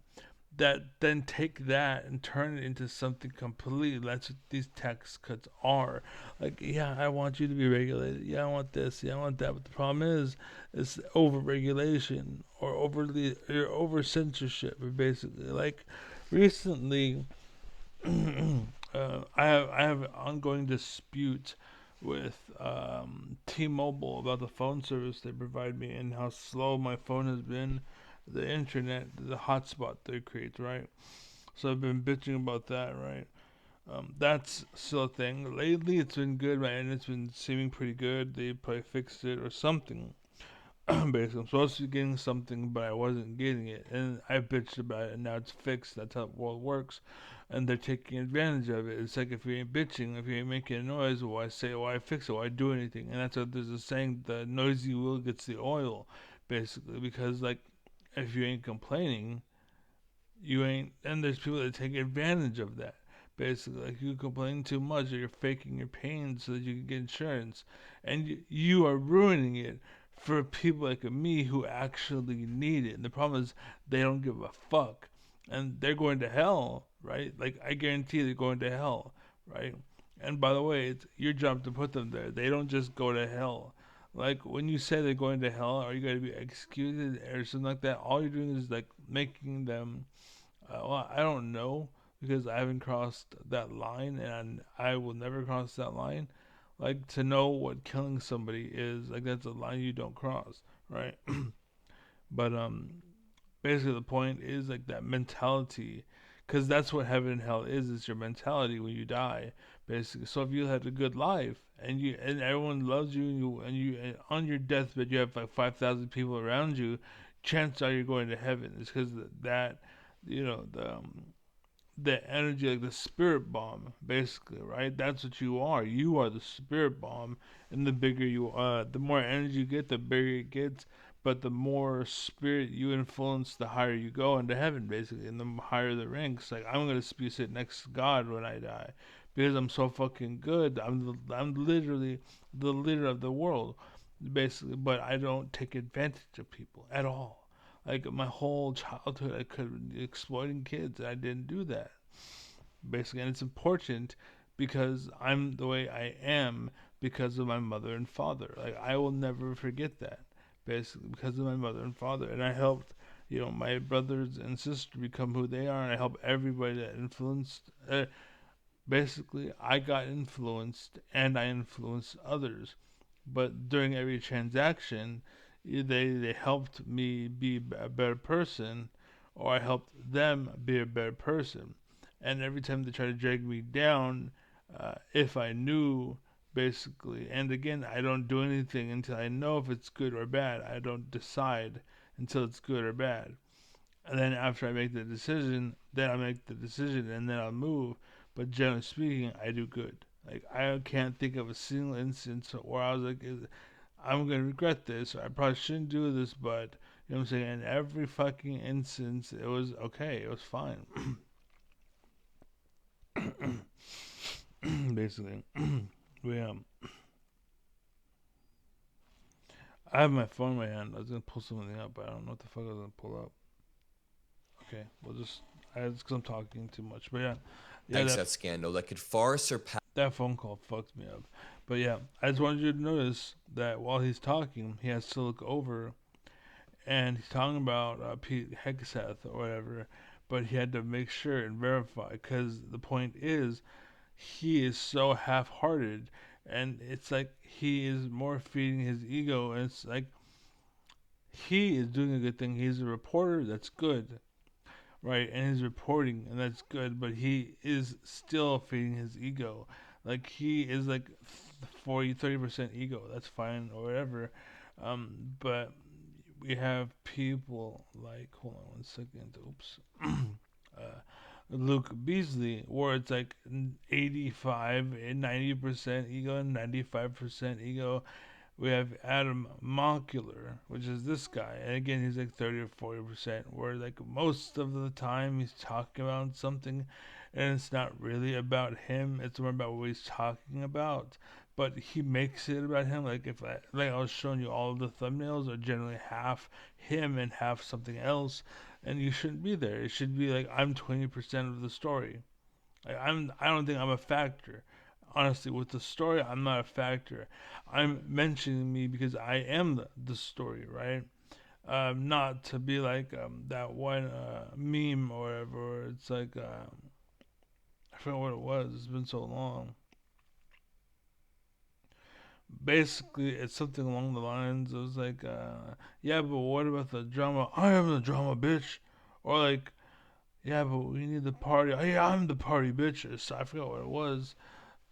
that then take that and turn it into something completely. That's what these tax cuts are. Like, yeah, I want you to be regulated. Yeah, I want this. Yeah, I want that. But the problem is, it's over regulation or over censorship. Basically, like, recently, I have an ongoing dispute with T-Mobile about the phone service they provide me and how slow my phone has been, the internet, the hotspot they create, right? So I've been bitching about that, right? That's still a thing. Lately, it's been good, right? And it's been seeming pretty good. They probably fixed it or something. Basically, I'm supposed to be getting something, but I wasn't getting it, and I bitched about it, and now it's fixed. That's how the world works, and they're taking advantage of it. It's like, if you ain't bitching, if you ain't making a noise, why fix it? Why do anything? And that's what there's a saying: the noisy wheel gets the oil, basically. Because, like, if you ain't complaining, you ain't, and there's people that take advantage of that. Basically, like you complain too much or you're faking your pain so that you can get insurance, and you are ruining it for people like me who actually need it. And the problem is they don't give a fuck, and they're going to hell, right? Like I guarantee they're going to hell, right? And by the way, it's your job to put them there. They don't just go to hell. Like when you say they're going to hell, are you going to be executed or something like that? All you're doing is like making them. Well, I don't know because I haven't crossed that line, and I will never cross that line. Like to know what killing somebody is, like that's a line you don't cross, right? But basically the point is like that mentality, because that's what heaven and hell is. It's your mentality when you die, basically. So if you had a good life and everyone loves you and on your deathbed you have like 5,000 people around you, chances are you're going to heaven. It's because that the energy, like the spirit bomb, basically, right? That's what you are. You are the spirit bomb, and the bigger you are, the more energy you get, the bigger it gets. But the more spirit you influence, the higher you go into heaven, basically, and the higher the ranks. Like I'm gonna be sitting next to God when I die, because I'm so fucking good. I'm literally the leader of the world, basically. But I don't take advantage of people at all. Like my whole childhood, I could be exploiting kids. And I didn't do that, basically, and it's important because I'm the way I am because of my mother and father. Like I will never forget that, basically, because of my mother and father, and I helped, my brothers and sisters become who they are, and I helped everybody that influenced. Basically, I got influenced, and I influenced others. But during every transaction, they helped me be a better person, or I helped them be a better person. And every time they try to drag me down, if I knew, basically, and again, I don't do anything until I know if it's good or bad. I don't decide until it's good or bad. And then after I make the decision, then I make the decision and then I'll move. But generally speaking, I do good. Like I can't think of a single instance where I was like, I'm gonna regret this. Or I probably shouldn't do this, but you know what I'm saying. In every fucking instance, it was okay. It was fine. Basically, we I have my phone in my hand. I was gonna pull something up, but I don't know what the fuck I was gonna pull up. Okay, we'll just. It's because I'm talking too much, but yeah, Thanks, that scandal that could far surpass. that phone call fucked me up. But yeah, I just wanted you to notice that while he's talking, he has to look over, and he's talking about Pete Hegseth or whatever, but he had to make sure and verify because the point is, he is so half-hearted, and it's like he is more feeding his ego, and it's like he is doing a good thing. He's a reporter, that's good, right? And he's reporting, and that's good. But he is still feeding his ego. Like he is like 30% ego. That's fine or whatever. But we have people like, hold on one second. Oops. Luke Beasley, where it's like 85 and 90% ego and 95% ego. We have Adam Moncler, which is this guy, and again he's like 30 or 40%. Where like most of the time he's talking about something, and it's not really about him. It's more about what he's talking about. But he makes it about him. Like if I was showing you, all of the thumbnails are generally half him and half something else, and you shouldn't be there. It should be like I'm 20% of the story. Like I don't think I'm a factor. Honestly, with the story, I'm not a factor. I'm mentioning me because I am the story, right? Not to be like that one meme or whatever. Where it's like I forgot what it was. It's been so long. Basically, it's something along the lines. It was like, yeah, but what about the drama? I am the drama, bitch. Or like, yeah, but we need the party. Oh, yeah, I'm the party, bitch. I forgot what it was.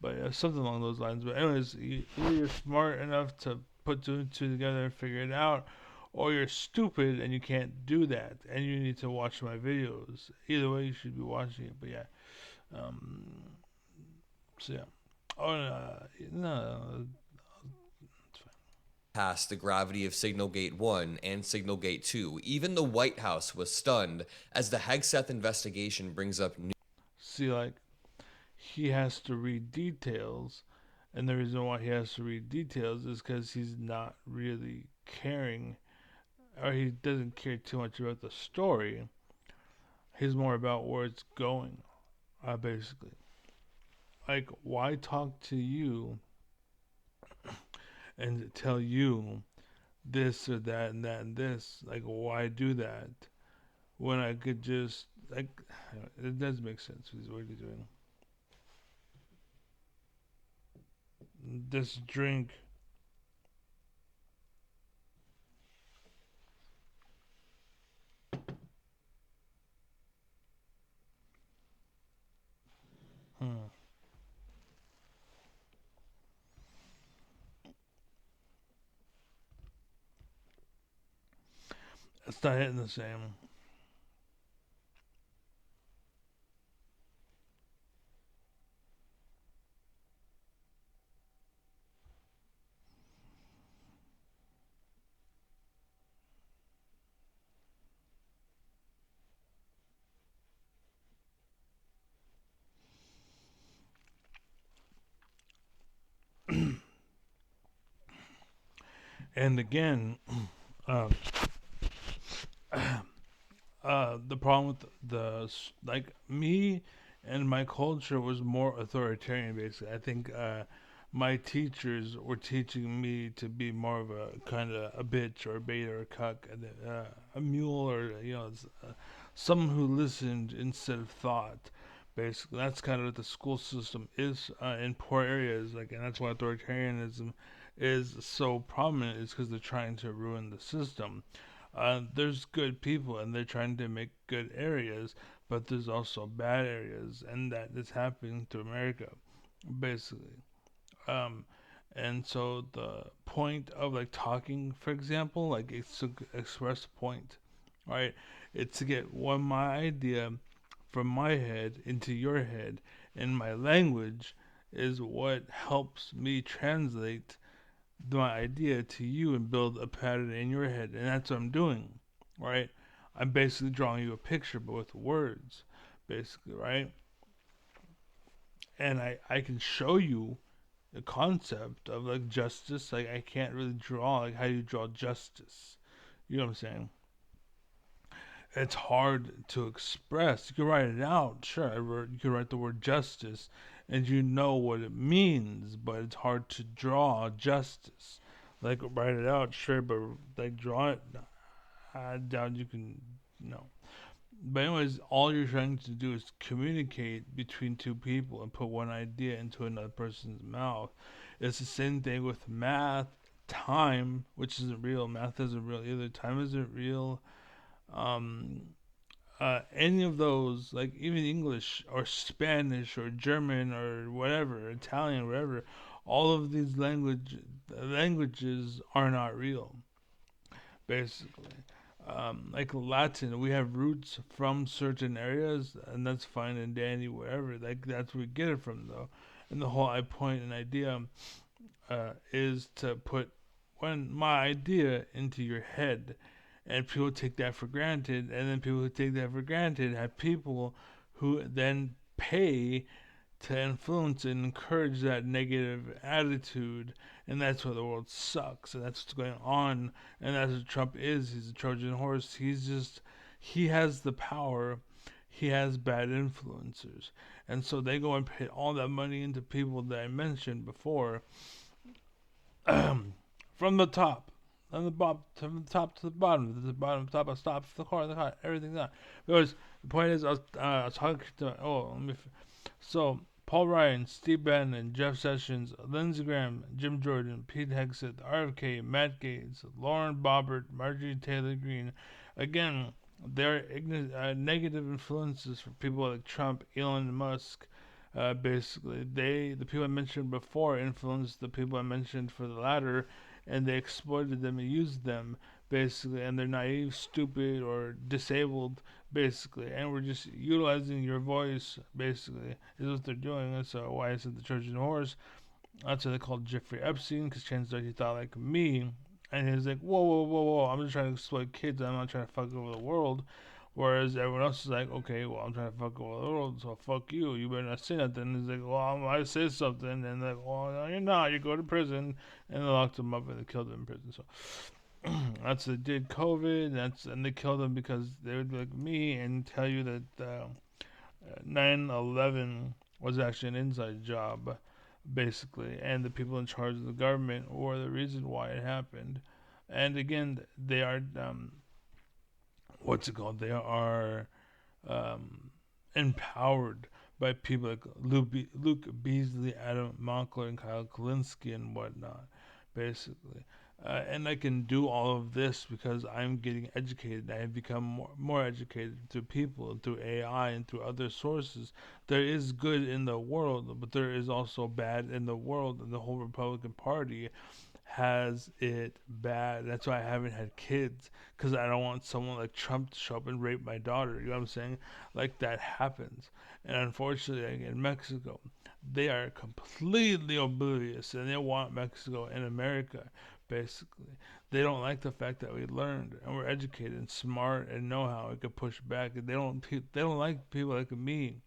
But something along those lines. But anyways, either you're smart enough to put two and two together and figure it out, or you're stupid and you can't do that, and you need to watch my videos. Either way, you should be watching it. But yeah, um, so yeah. Oh no, it's fine. past the gravity of Signal Gate 1 and Signal Gate 2. Even the White House was stunned as the Hegseth investigation brings up new. See, like, he has to read details, and the reason why he has to read details is because he's not really caring, or he doesn't care too much about the story. He's more about where it's going, basically. Like, why talk to you and tell you this or that and that and this? Like, why do that when I could just, like, it does make sense what he's doing. This drink. Hmm. It's not hitting the same. And again, um, the problem with like me and my culture was more authoritarian. Basically, I think my teachers were teaching me to be more of a kind of a bitch or a beta or a cuck, a mule, or someone who listened instead of thought. Basically, that's kind of what the school system is in poor areas. Like, and that's why authoritarianism is so prominent. Is because they're trying to ruin the system. There's good people and they're trying to make good areas, but there's also bad areas, and that is happening to America, basically. Um, and so the point of like talking, for example, like it's to express a point, right? It's to get my idea from my head into your head, and my language is what helps me translate my idea to you and build a pattern in your head. And that's what I'm doing, right? I'm basically drawing you a picture, but with words, basically, right? And I can show you the concept of like justice. Like, I can't really draw, like, how do you draw justice? You know what I'm saying? It's hard to express. You can write it out, sure. You can write the word justice, and you know what it means, but it's hard to draw justice. Like, write it out, sure, but like draw it, I doubt you can. No. But anyways, all you're trying to do is communicate between two people and put one idea into another person's mouth. It's the same thing with math, time, which isn't real. Math isn't real either. Time isn't real. Um, any of those, like even English or Spanish or German or whatever, Italian, whatever, all of these languages are not real, basically. Like Latin, we have roots from certain areas, and that's fine and dandy, wherever. Like, that's where we get it from, though. And the whole point and idea is to put my idea into your head, and people take that for granted, and then people who take that for granted have people who then pay to influence and encourage that negative attitude, and that's why the world sucks, and that's what's going on, and that's what Trump is. He's a Trojan horse. He has the power. He has bad influencers, and so they go and pay all that money into people that I mentioned before, from the top. From the top to the bottom, top, top, the car, everything that. Because the point is, I was talking to. So Paul Ryan, Steve Bannon, Jeff Sessions, Lindsey Graham, Jim Jordan, Pete Hegseth, RFK, Matt Gaetz, Lauren Boebert, Marjorie Taylor Greene. Again, they're negative influences for people like Trump, Elon Musk. Basically, the people I mentioned before influenced the people I mentioned for the latter, and they exploited them and used them, basically, and they're naive, stupid, or disabled, basically, and we're just utilizing your voice, basically, is what they're doing. That's why I said the Trojan horse. That's what they called Jeffrey Epstein, because chances are he thought like me. And he's like, whoa, whoa, whoa, whoa, I'm just trying to exploit kids. I'm not trying to fuck over the world. Whereas everyone else is like, okay, well, I'm trying to fuck over the world, so fuck you. You better not say nothing. He's like, well, I might say something. And they're like, well, no, you're not. You go to prison. And they locked him up and they killed him in prison. So that's they did COVID. And they killed him because they would be like me and tell you that 9/11 was actually an inside job, basically, and the people in charge of the government were the reason why it happened. And again, they are what's it called? They are empowered by people like Luke Beasley, Adam Mockler, and Kyle Kalinske and whatnot, basically. And I can do all of this because I'm getting educated. I have become more educated through people, through AI, and through other sources. There is good in the world, but there is also bad in the world, and the whole Republican Party has it bad. That's why I haven't had kids, because I don't want someone like Trump to show up and rape my daughter. You know what I'm saying? Like, that happens. And unfortunately, like in Mexico, they are completely oblivious, and they want Mexico and America, basically. They don't like the fact that we learned and we're educated and smart and know how we could push back. And they don't like people like me.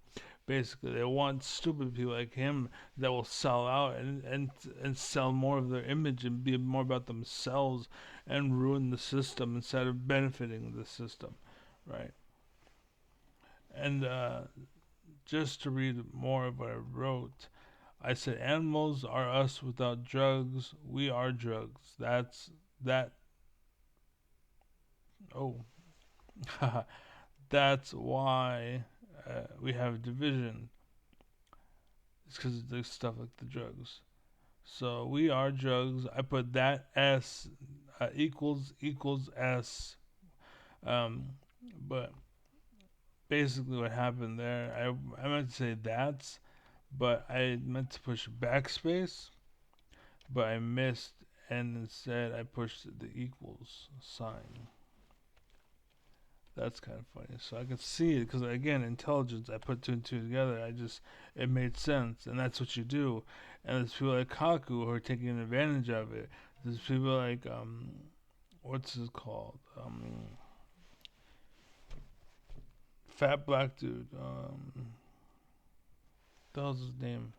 Basically, they want stupid people like him that will sell out and sell more of their image and be more about themselves and ruin the system instead of benefiting the system, right? And just to read more of what I wrote, I said, animals are us without drugs. We are drugs. That's that. Oh, that's why we have division. It's because of the stuff like the drugs. So we are drugs. I put that S equals S. Um, but basically, what happened there, I meant to say that's, but I meant to push backspace, but I missed, and instead I pushed the equals sign. That's kind of funny. So I can see it because again, intelligence. I put two and two together. It made sense, and that's what you do. And there's people like Kaku who are taking advantage of it. There's people like what's it called? Fat black dude. The hell's his name?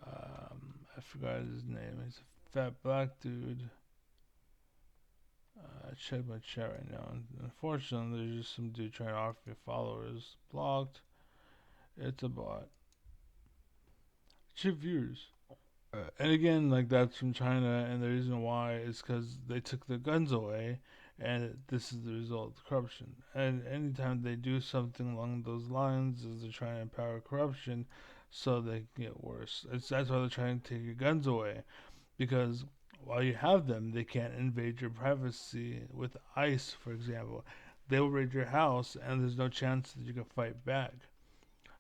I forgot his name. He's a fat black dude. I checked my chat right now. And unfortunately, there's just some dude trying to offer me followers. Blocked. It's a bot. Cheap viewers. And again, like that's from China, and the reason why is because they took their guns away, and this is the result of corruption. And anytime they do something along those lines, is they're trying to empower corruption, so they can get worse. That's why they're trying to take your guns away, because while you have them, they can't invade your privacy with ICE, for example. They will raid your house, and there's no chance that you can fight back.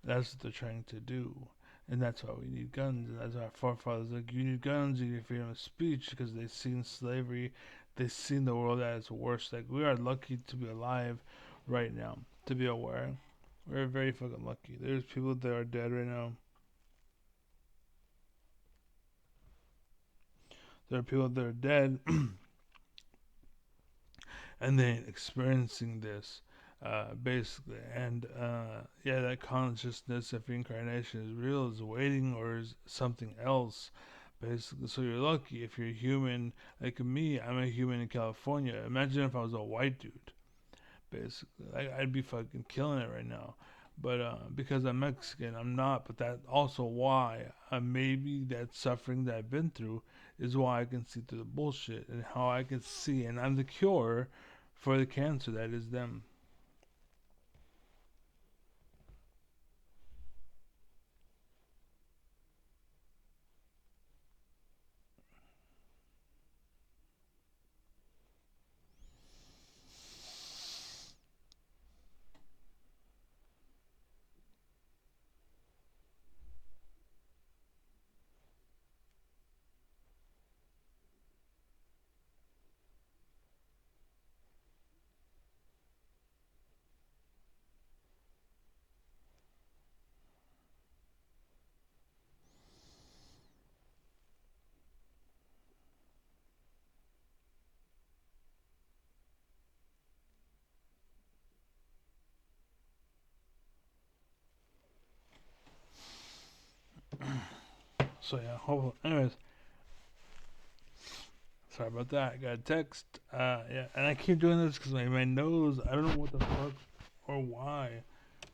That's what they're trying to do. And that's why we need guns. And that's why our forefathers like, you need guns, you need freedom of speech, because they've seen slavery, they've seen the world at its worst. Like, we are lucky to be alive right now, to be aware. We're very fucking lucky. There's people that are dead right now. There are people that are dead and they ain't experiencing this. Basically, and yeah, that consciousness of reincarnation is real, is waiting, or is something else, basically. So you're lucky if you're human. Like me, I'm a human in California. Imagine if I was a white dude, basically. Like, I'd be fucking killing it right now. But because I'm Mexican, I'm not. But that's also why maybe that suffering that I've been through is why I can see through the bullshit, and how I can see, and I'm the cure for the cancer that is them. So yeah, hopefully, anyways. Sorry about that. I got a text. Yeah, and I keep doing this because my nose, I don't know what the fuck or why,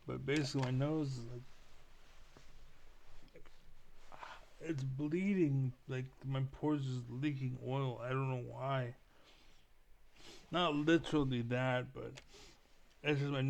but basically my nose is like, it's bleeding. Like my pores is leaking oil. I don't know why. Not literally that, but it's just my